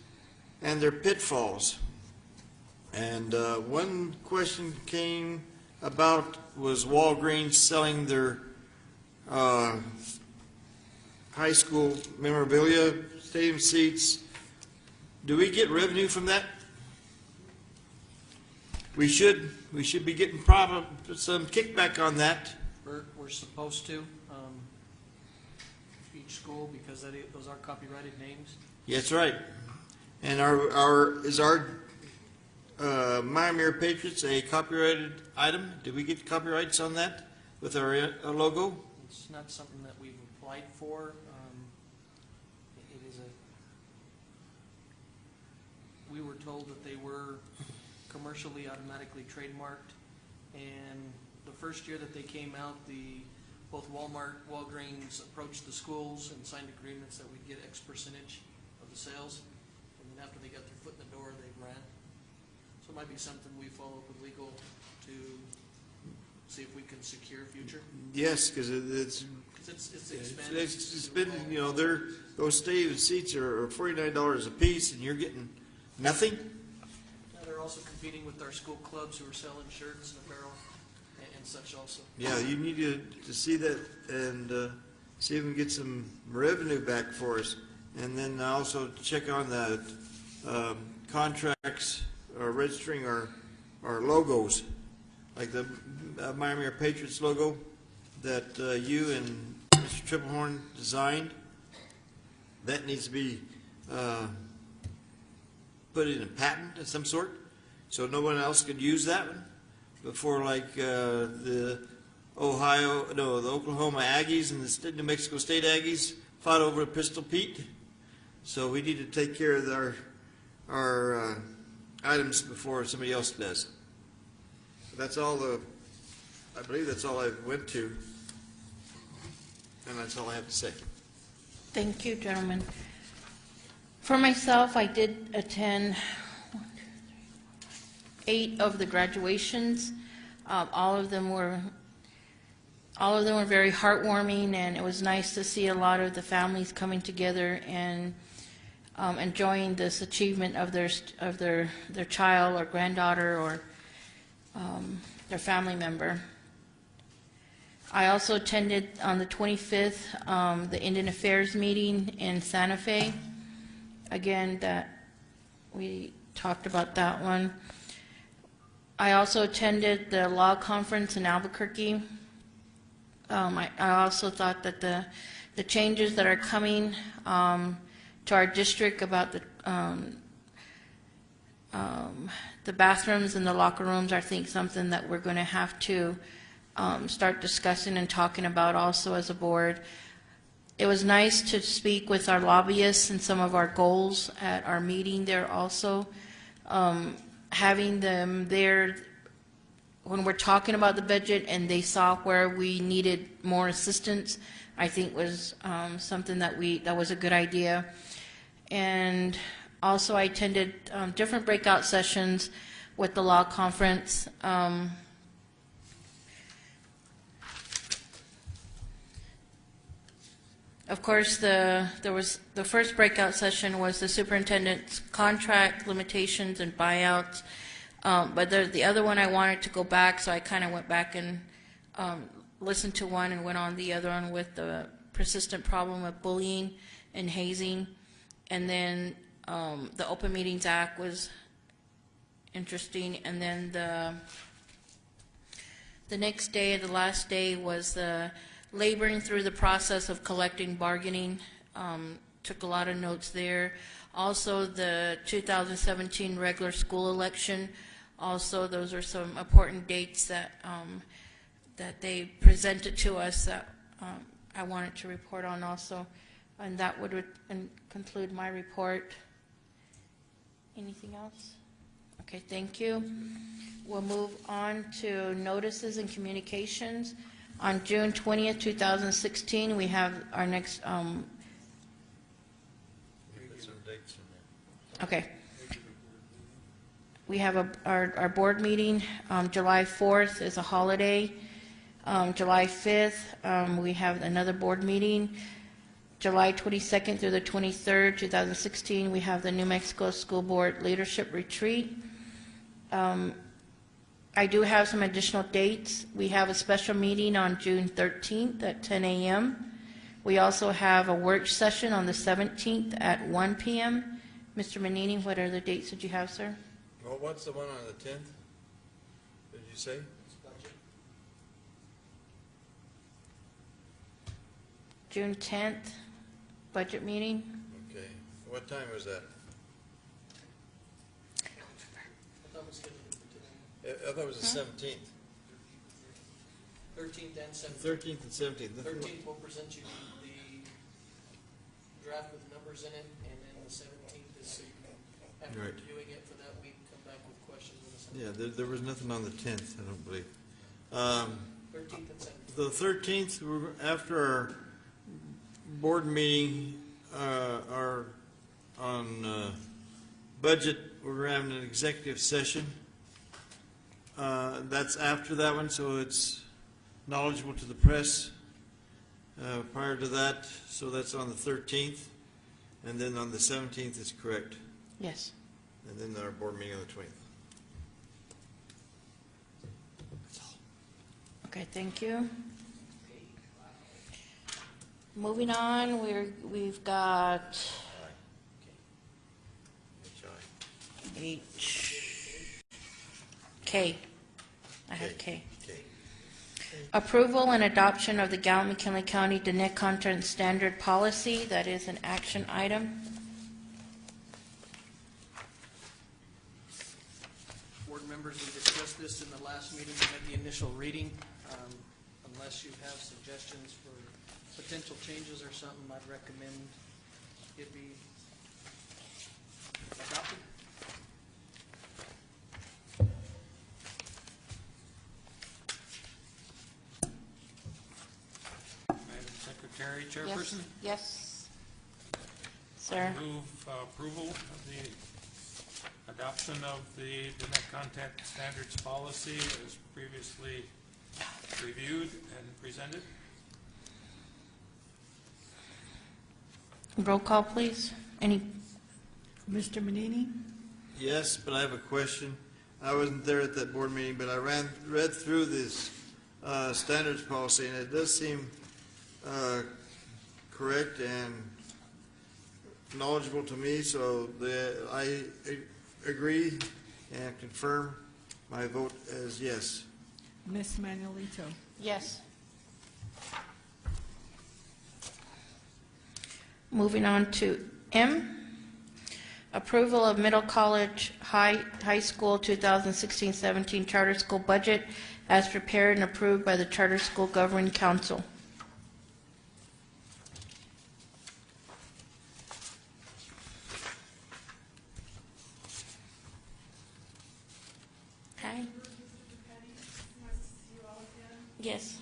and their pitfalls. And one question came about was Walgreens selling their high school memorabilia, stadium seats. Do we get revenue from that? We should be getting some kickback on that. We're supposed to, each school, because those are copyrighted names. That's right. And is our Miami Patriots a copyrighted item? Do we get copyrights on that with our logo? It's not something that we've applied for. We were told that they were commercially automatically trademarked, and the first year that they came out, both Walmart, Walgreens approached the schools and signed agreements that we'd get X percentage of the sales, and then after they got their foot in the door, they ran. So it might be something we follow up with legal to see if we can secure future. Yes, because it's expanded. It's been, those stadium seats are $49 a piece, and you're getting nothing. Now they're also competing with our school clubs who are selling shirts and apparel and such also. Yeah, you need to see that and see if we can get some revenue back for us. And then also check on the contracts or registering our logos, like the Miami Patriots logo that you and Mr. Triplehorn designed. That needs to be put in a patent of some sort, so no one else could use that one before, like the Oklahoma Aggies and the New Mexico State Aggies fought over Pistol Pete. So we need to take care of our items before somebody else does. That's all I believe that's all I went to, and that's all I have to say. Thank you, gentlemen. For myself, I did attend 8 of the graduations. All of them were very heartwarming, and it was nice to see a lot of the families coming together and enjoying this achievement of their child or granddaughter or their family member. I also attended on the 25th the Indian Affairs meeting in Santa Fe. Again, that we talked about that one. I also attended the law conference in Albuquerque. I also thought that the changes that are coming to our district about the bathrooms and the locker rooms, I think something that we're going to have to start discussing and talking about also as a board. It was nice to speak with our lobbyists and some of our goals at our meeting there also. Having them there when we're talking about the budget and they saw where we needed more assistance, I think was something that was a good idea. And also I attended different breakout sessions with the law conference. Of course, the first breakout session was the superintendent's contract limitations and buyouts. But the other one I wanted to go back, so I kind of went back and listened to one and went on the other one with the persistent problem of bullying and hazing. And then the Open Meetings Act was interesting. And then the next day, the last day, was the laboring through the process of collecting bargaining. Took a lot of notes there. Also, the 2017 regular school election. Also, those are some important dates that that they presented to us that I wanted to report on also. And that would conclude my report. Anything else? Okay, thank you. We'll move on to notices and communications. On June 20th, 2016, we have our next, okay. We have our board meeting. July 4th is a holiday. July 5th, we have another board meeting. July 22nd through the 23rd, 2016, we have the New Mexico School Board Leadership Retreat. I do have some additional dates. We have a special meeting on June 13th at 10 a.m. We also have a work session on the 17th at 1 p.m. Mr. Manini, what other dates did you have, sir? Well, what's the one on the 10th? Did you say? June 10th, budget meeting. Okay. What time was that? I thought it was the 17th. 13th and 17th. 13th and 17th. 13th will present you the draft with numbers in it, and then the 17th is so you can, after Right. reviewing it for that week, come back with questions on the 17th. Yeah, there was nothing on the 10th, I don't believe. 13th and 17th. The 13th, after our board meeting, our on budget, we're having an executive session. That's after that one, so it's knowledgeable to the press prior to that. So that's on the 13th. And then on the 17th is correct. Yes. And then our board meeting on the 20th. Okay, thank you. Moving on, we've got K. I have K. Approval and adoption of the Gallup McKinley County Diné Content Standard Policy. That is an action item. Board members, we discussed this in the last meeting, we had the initial reading. Unless you have suggestions for potential changes or something, I'd recommend it be adopted. Carrie, Chairperson. Yes. Sir. Move approval of the adoption of the Internet Content Standards Policy as previously reviewed and presented. Roll call, please. Any? Mr. Manini? Yes, but I have a question. I wasn't there at that board meeting, but I read through this standards policy, and it does seem correct and knowledgeable to me, so I agree and confirm my vote as yes. Ms. Manuelito? Yes. Moving on to M, approval of middle college high school 2016-17 charter school budget as prepared and approved by the Charter School Governing Council. Hi. Yes.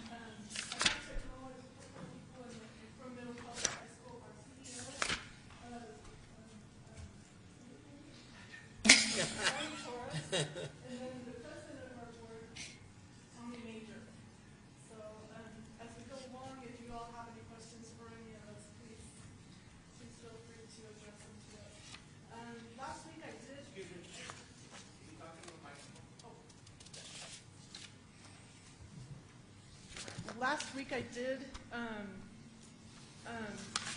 Last week I did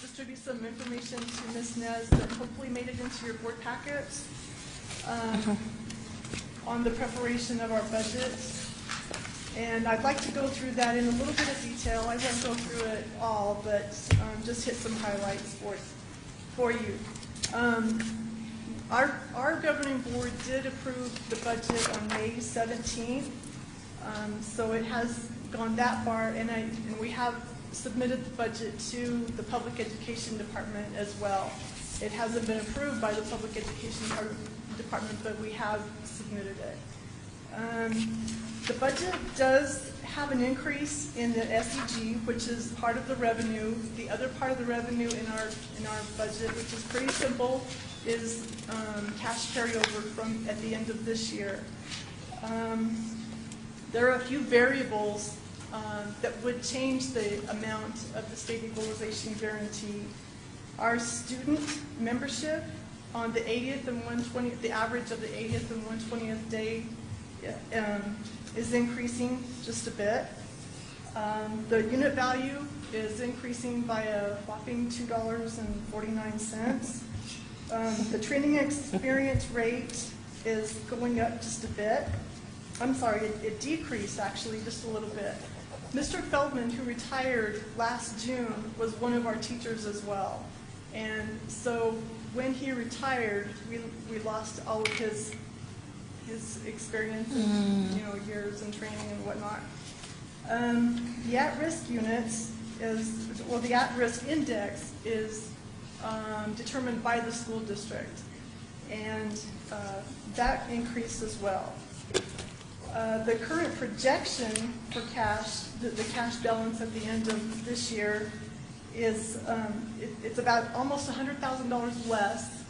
distribute some information to Ms. Nez that hopefully made it into your board packets on the preparation of our budget. And I'd like to go through that in a little bit of detail. I won't go through it all, but just hit some highlights for you. Our governing board did approve the budget on May 17th, so it has gone that far, and we have submitted the budget to the Public Education Department as well. It hasn't been approved by the Public Education Department, but we have submitted it. The budget does have an increase in the SEG, which is part of the revenue. The other part of the revenue in our budget, which is pretty simple, is cash carryover from at the end of this year. There are a few variables that would change the amount of the state equalization guarantee. Our student membership on the 80th and 120th, the average of the 80th and 120th day is increasing just a bit. The unit value is increasing by a whopping $2.49. The training experience rate is going up just a bit. I'm sorry, it decreased actually just a little bit. Mr. Feldman, who retired last June, was one of our teachers as well. And so when he retired, we lost all of his experience and years in training and whatnot. The at-risk units the at-risk index is determined by the school district, and that increased as well. The current projection for cash, the cash balance at the end of this year is it's about almost $100,000 less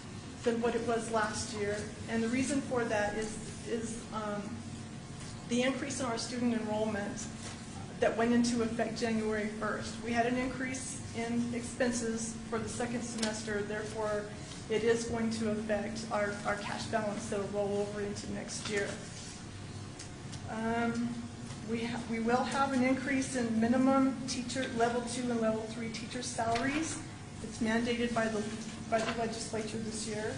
than what it was last year, and the reason for that is the increase in our student enrollment that went into effect January 1st. We had an increase in expenses for the second semester, therefore it is going to affect our cash balance that will roll over into next year. We will have an increase in minimum teacher level 2 and level 3 teacher salaries. It's mandated by the legislature this year.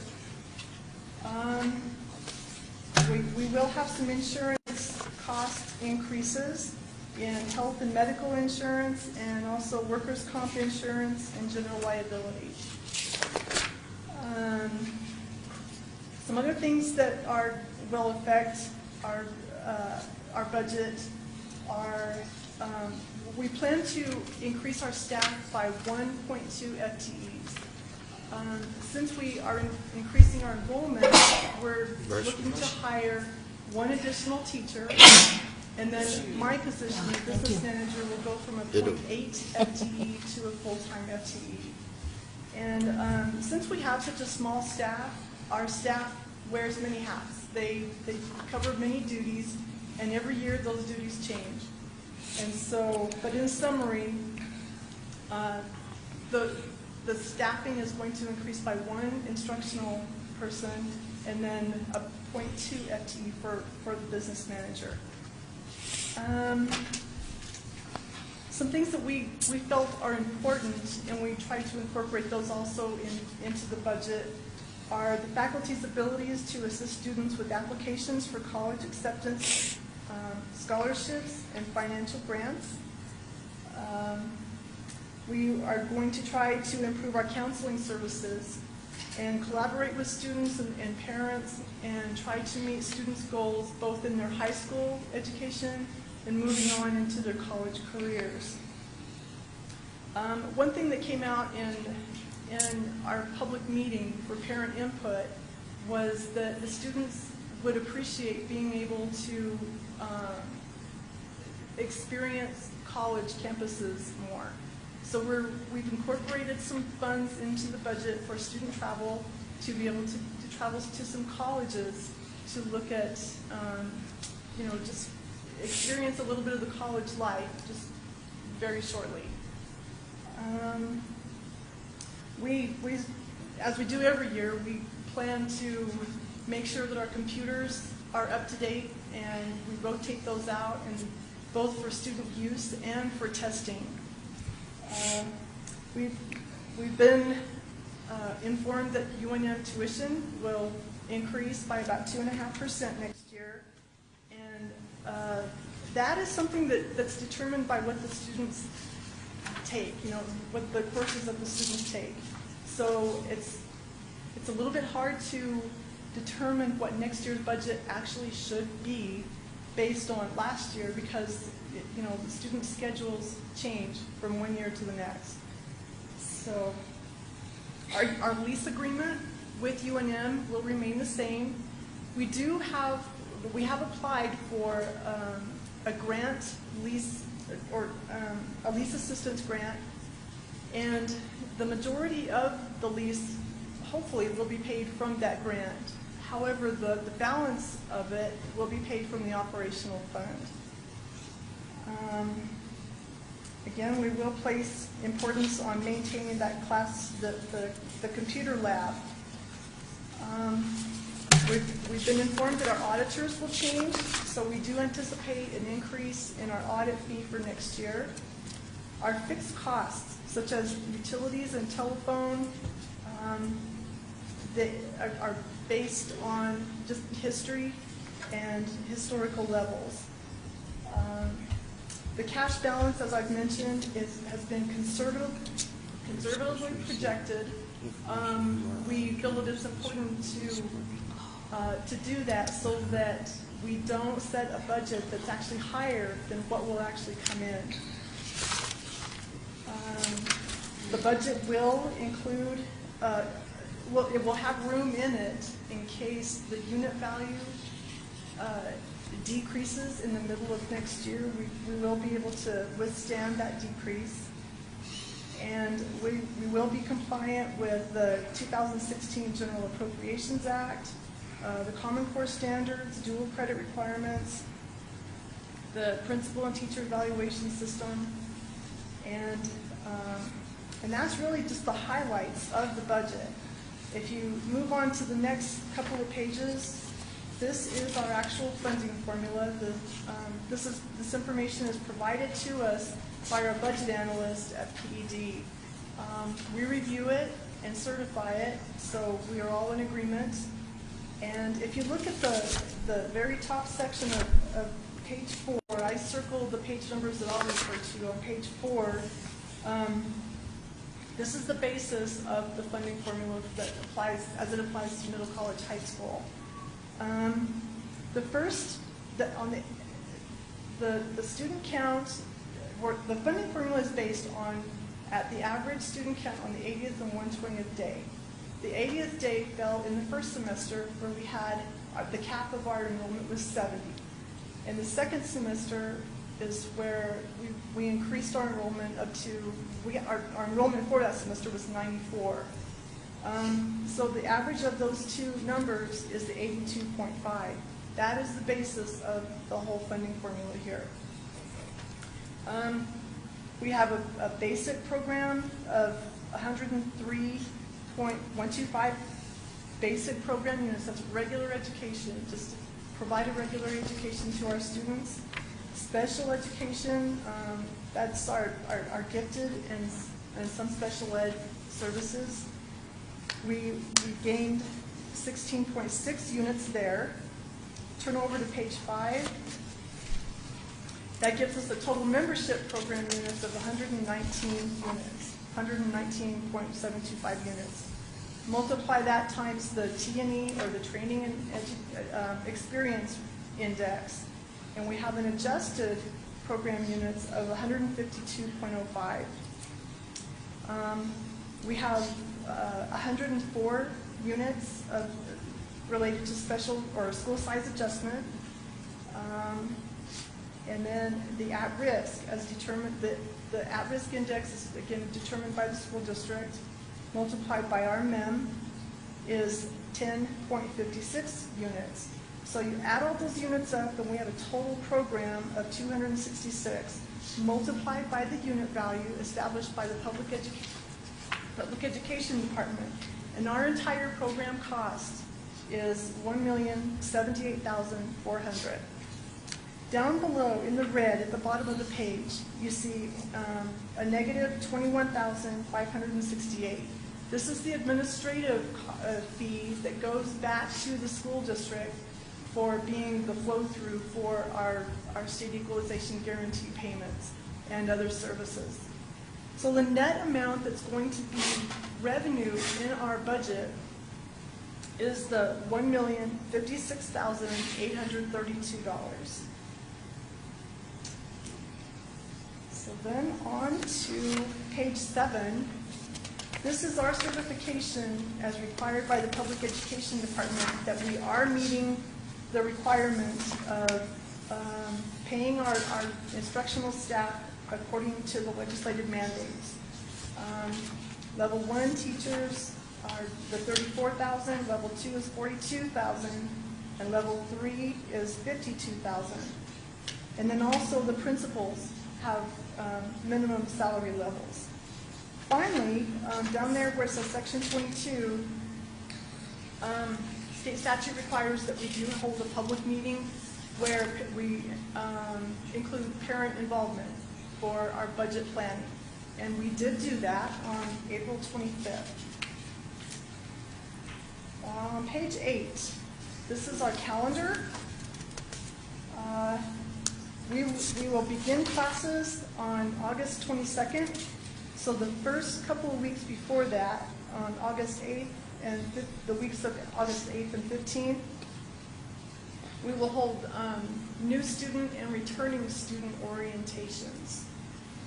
We will have some insurance cost increases in health and medical insurance, and also workers' comp insurance and general liability. Some other things that will affect our budget are we plan to increase our staff by 1.2 FTEs. Since we are increasing our enrollment, we're looking to hire one additional teacher And then my position, business manager, will go from a .8 FTE to a full-time FTE. And since we have such a small staff, our staff wears many hats. They cover many duties, and every year those duties change. And so, but in summary, the staffing is going to increase by 1 instructional person and then a .2 FTE for the business manager. Some things that we felt are important, and we try to incorporate those also into the budget, are the faculty's abilities to assist students with applications for college acceptance, scholarships, and financial grants. We are going to try to improve our counseling services and collaborate with students and parents and try to meet students' goals both in their high school education and moving on into their college careers. One thing that came out in our public meeting for parent input was that the students would appreciate being able to experience college campuses more. So we've incorporated some funds into the budget for student travel to be able to travel to some colleges to look at, just experience a little bit of the college life just very shortly. As we do every year, we plan to make sure that our computers are up to date, and we rotate those out, and both for student use and for testing. We've been informed that UNM tuition will increase by about 2.5% next year, and that is something that's determined by what the students take, what the courses that the students take. So it's a little bit hard to determine what next year's budget actually should be based on last year because the student schedules change from one year to the next. So our lease agreement with UNM will remain the same. We have applied for a grant lease or a lease assistance grant, and the majority of the lease hopefully will be paid from that grant. However, the balance of it will be paid from the operational fund. Again, we will place importance on maintaining that class, the computer lab. We've been informed that our auditors will change, so we do anticipate an increase in our audit fee for next year. Our fixed costs, such as utilities and telephone, they are based on just history and historical levels. The cash balance, as I've mentioned, has been conservatively projected. We feel that it's important to do that so that we don't set a budget that's actually higher than what will actually come in. The budget will include, it will have room in it in case the unit value decreases in the middle of next year. We will be able to withstand that decrease. And we will be compliant with the 2016 General Appropriations Act, the Common Core standards, dual credit requirements, the principal and teacher evaluation system, and that's really just the highlights of the budget. If you move on to the next couple of pages, this is our actual funding formula. This information is provided to us by our budget analyst at PED. We review it and certify it, so we are all in agreement. And if you look at the very top section of page 4, I circled the page numbers that I'll refer to on page 4. This is the basis of the funding formula that applies as it applies to middle college, high school. The student count, the funding formula is based on at the average student count on the 80th and 120th day. The 80th day fell in the first semester where we had the cap of our enrollment was 70. And the second semester is where we increased our enrollment up to, our enrollment for that semester was 94. So the average of those two numbers is the 82.5. That is the basis of the whole funding formula here. We have a basic program of 103.125 basic program units. That's regular education, just to provide a regular education to our students. Special education, that's our gifted and some special ed services. We gained 16.6 units there. Turn over to page 5. That gives us a total membership program units of 119 units, 119.725 units. Multiply that times the T&E, or the Training and Experience Index, and we have an adjusted program units of 152.05. We have 104 units related to special or school size adjustment. And then the at-risk, as determined, the at-risk index is again determined by the school district, multiplied by our MEM, is 10.56 units. So you add all those units up, and we have a total program of 266, multiplied by the unit value established by the Public Education Department. And our entire program cost is $1,078,400. Down below, in the red at the bottom of the page, you see a negative $21,568. This is the administrative fee that goes back to the school district for being the flow-through for our state equalization guarantee payments and other services. So the net amount that's going to be revenue in our budget is the $1,056,832. So then on to page 7. This is our certification as required by the Public Education Department that we are meeting the requirement of paying our instructional staff according to the legislative mandates. Level 1 teachers are the $34,000, level 2 is $42,000, and level 3 is $52,000. And then also the principals have minimum salary levels. Finally, down there where it says section 22, state statute requires that we do hold a public meeting where we include parent involvement for our budget planning. And we did do that on April 25th. On page 8, this is our calendar. We will begin classes on August 22nd. So the first couple of weeks before that, on August 8th and the weeks of August 8th and 15th, we will hold new student and returning student orientations.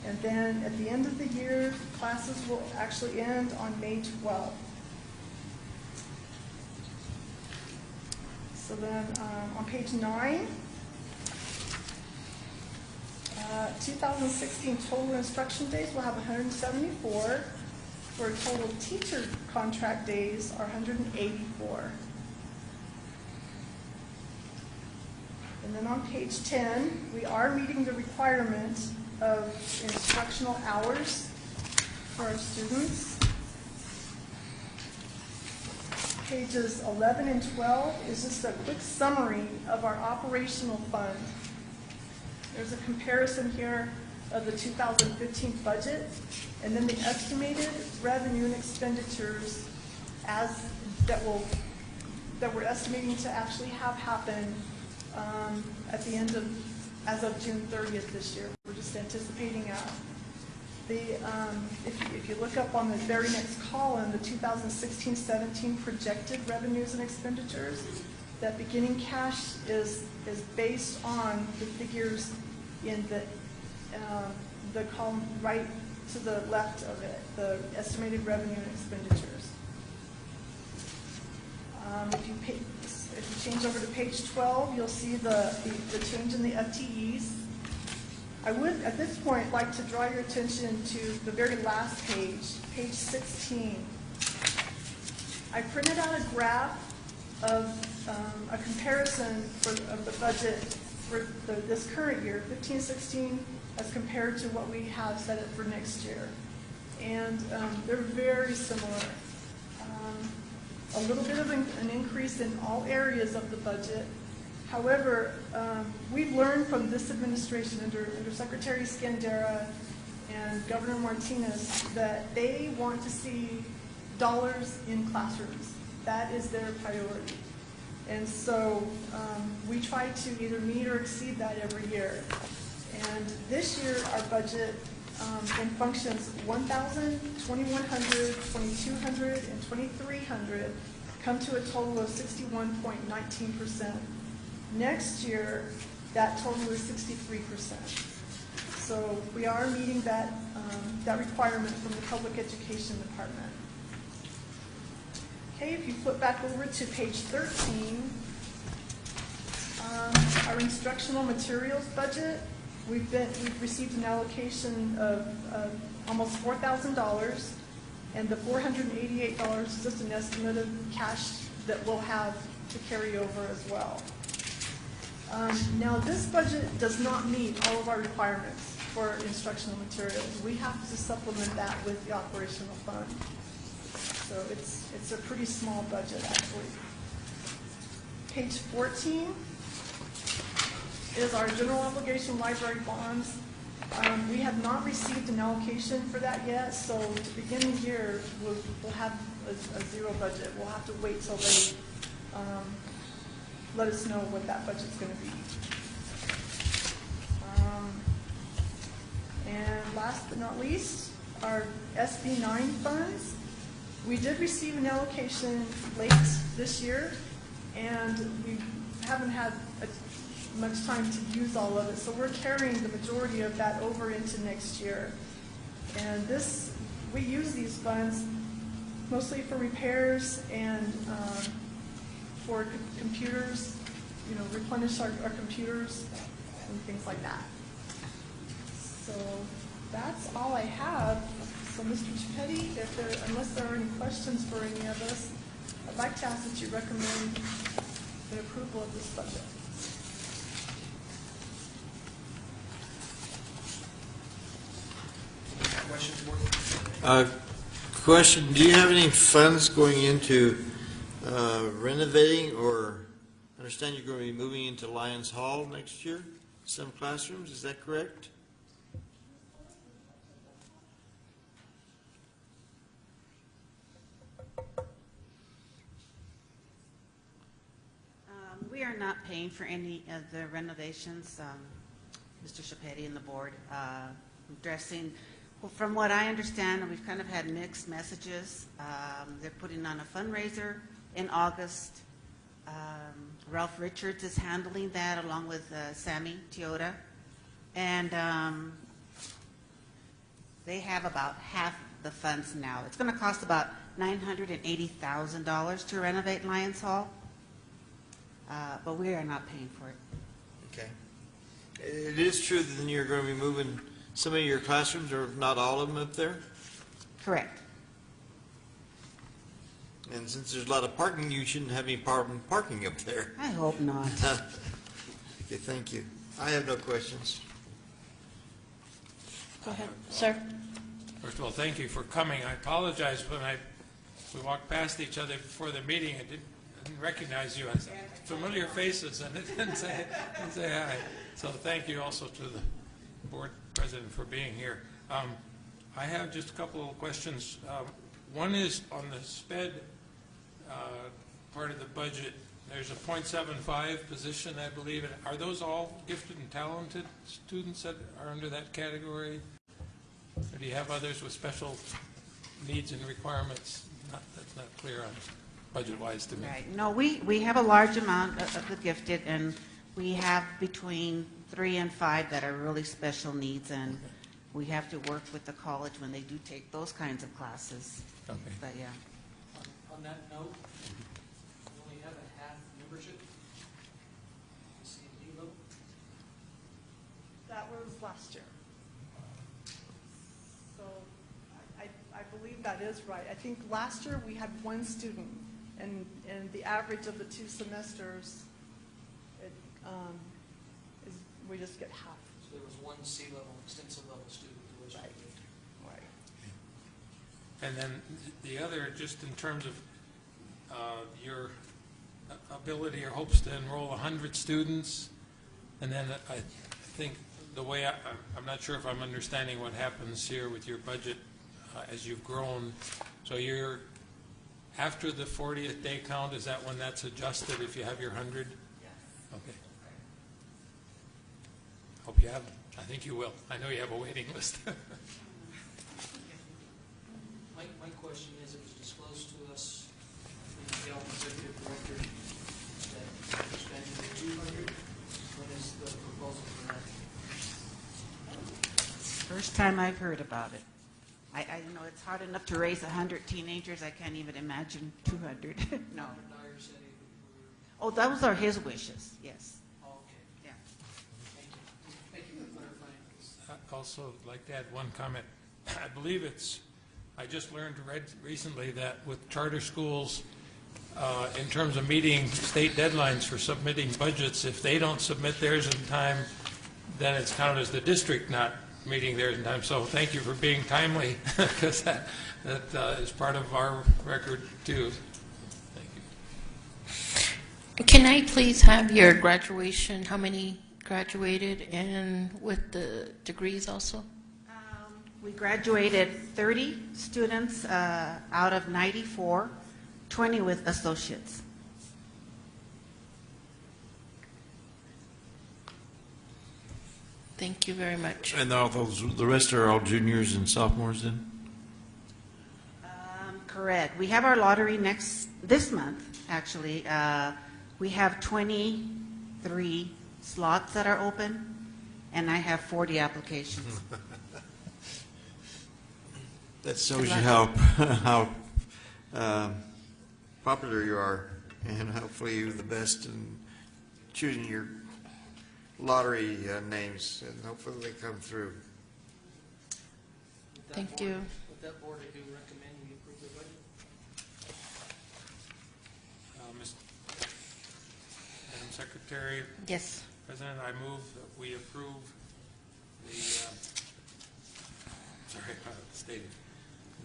And then at the end of the year, classes will actually end on May 12th. So then on page 9, 2016 total instruction days will have 174, for total teacher contract days are 184. And then on page 10, we are meeting the requirement of instructional hours for our students. Pages 11 and 12 is just a quick summary of our operational fund. There's a comparison here of the 2015 budget, and then the estimated revenue and expenditures that we're estimating to actually have happen at the end of, as of June 30th this year. We're just anticipating if you look up on the very next column, the 2016-17 projected revenues and expenditures, that beginning cash is based on the figures in the column right to the left of it, the estimated revenue and expenditures. if you change over to page 12, you'll see the change in the FTEs. I would, at this point, like to draw your attention to the very last page, page 16. I printed out a graph of a comparison of the budget for this current year, 15-16, as compared to what we have set it for next year. And they're very similar. A little bit of an increase in all areas of the budget. However, we've learned from this administration under Secretary Scandera and Governor Martinez that they want to see dollars in classrooms. That is their priority. And so we try to either meet or exceed that every year. And this year, our budget in functions 1,000, 2,100, 2,200, and 2,300 come to a total of 61.19%. Next year, that total is 63%. So we are meeting that, that requirement from the Public Education Department. Okay, if you flip back over to page 13, our instructional materials budget, we've received an allocation of almost $4,000, and the $488 is just an estimate of cash that we'll have to carry over as well. Now, this budget does not meet all of our requirements for instructional materials. We have to supplement that with the operational fund. So it's a pretty small budget, actually. Page 14 is our general obligation library bonds. We have not received an allocation for that yet, so to begin the year, we'll have a zero budget. We'll have to wait till they let us know what that budget's going to be. And last but not least, our SB 9 funds. We did receive an allocation late this year, and we haven't had much time to use all of it, so we're carrying the majority of that over into next year. And we use these funds mostly for repairs and for computers, replenish our computers and things like that. So that's all I have. So Mr. Chipetti, unless there are any questions for any of us, I'd like to ask that you recommend the approval of this budget. Question, do you have any funds going into renovating, or I understand you're going to be moving into Lions Hall next year, some classrooms, is that correct? We are not paying for any of the renovations, Mr. Chipetti and the board. Dressing, well, from what I understand, we've kind of had mixed messages. They're putting on a fundraiser in August. Ralph Richards is handling that along with Sammy Toyota. And they have about half the funds now. It's going to cost about $980,000 to renovate Lions Hall. But we are not paying for it. Okay. It is true that then you're going to be moving some of your classrooms, or not all of them, up there? Correct. And since there's a lot of parking, you shouldn't have any problem parking up there. I hope not. Okay, thank you. I have no questions. Go ahead, sir. First of all, thank you for coming. I apologize when we walked past each other before the meeting. I didn't recognize you as familiar faces, and it didn't say hi. So thank you also to the board president for being here. I have just a couple of questions. One is on the SPED part of the budget. There's a .75 position, I believe. Are those all gifted and talented students that are under that category? Or do you have others with special needs and requirements? That's not clear on budget-wise to me. Right. No, we have a large amount of the gifted, and we have between 3 and 5 that are really special needs, and we have to work with the college when they do take those kinds of classes. Okay. But yeah. On that note, we only have a half membership That was last year. So I believe that is right. I think last year we had one student, and the average of the 2 semesters, we just get half. So there was one C-level, extensive level student who was Right. Right. And then the other, just in terms of your ability or hopes to enroll 100 students, and then I think the way I'm not sure if I'm understanding what happens here with your budget as you've grown. So you're, after the 40th day count, is that when that's adjusted if you have your 100? Yes. Okay. Hope you have, I think you will. I know you have a waiting list. My question is, it was disclosed to us in the Gallup Executive Director that we're spending 200. When is the proposal for that? First time I've heard about it. I know it's hard enough to raise 100 teenagers. I can't even imagine 200. No. Oh, that was his wishes, yes. Oh, okay. Yeah. Thank you for clarifying. I'd also like to add one comment. I believe I just read recently that with charter schools, in terms of meeting state deadlines for submitting budgets, if they don't submit theirs in time, then it's counted as the district not meeting theirs in time. So thank you for being timely, because that is part of our record too. Thank you. Can I please have your graduation, how many graduated, and with the degrees also? We graduated 30 students out of 94, 20 with associates. Thank you very much. And the rest are all juniors and sophomores then? Correct. We have our lottery this month, actually. We have 23 slots that are open, and I have 40 applications. That shows you how popular you are, and hopefully you're the best in choosing your lottery names, and hopefully they come through. Thank you. With that board, I do recommend we approve the budget. Madam Secretary. Yes. President, I move that we approve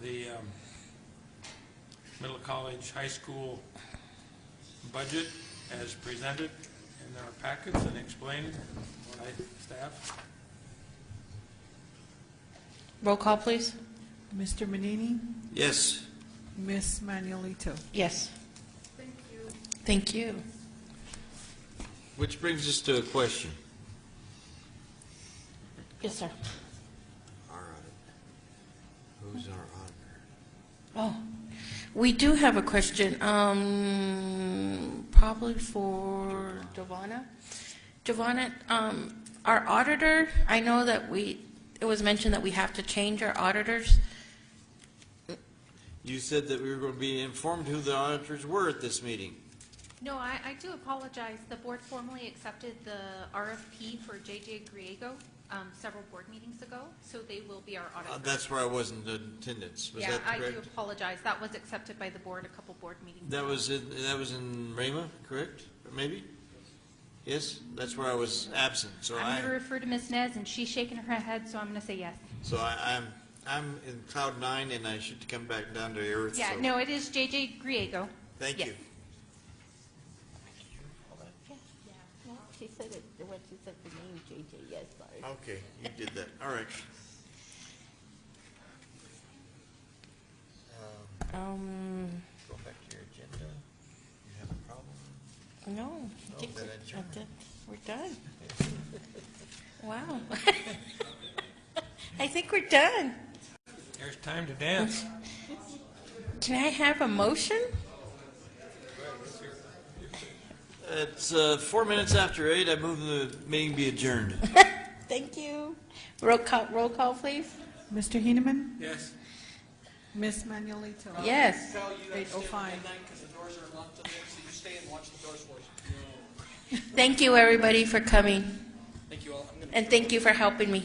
the middle college, high school budget as presented in our packets and explained by staff. Roll call, please. Mr. Manini? Yes. Ms. Manuelito? Yes. Thank you. Thank you. Which brings us to a question. Yes, sir. Our audit. Who's our auditor? Oh, we do have a question, probably for Giovanna. Giovanna, our auditor, I know that it was mentioned that we have to change our auditors. You said that we were going to be informed who the auditors were at this meeting. No, I do apologize. The board formally accepted the RFP for J.J. Griego several board meetings ago, so they will be our auditor. That's where I wasn't in attendance. Was that I correct? do apologize. That was accepted by the board a couple board meetings That ago. was in Rama, correct? Maybe? Yes? That's where I was absent. So I'm going to refer to Ms. Nez, and she's shaking her head, so I'm going to say yes. So I'm in cloud 9, and I should come back down to earth. Yeah, so. no, it is J.J. Griego. Thank Yes. you. No, she said it, when she said the name JJ, yes, sorry. Okay, you did that. All right. Go back to your agenda. You have a problem? No, I think then adjourn. we're done. Wow. I think we're done. There's time to dance. Can I have a motion? It's 4 minutes after 8. I move the meeting be adjourned. Thank you. Roll call, please. Mr. Heineman? Yes. Ms. Manuelito? Yes. Tell you that stay 8:05. midnight because the doors are locked till the end, so you stay and watch the doors for us. Thank you, everybody, for coming. Thank you all. I'm going to and thank you for helping me.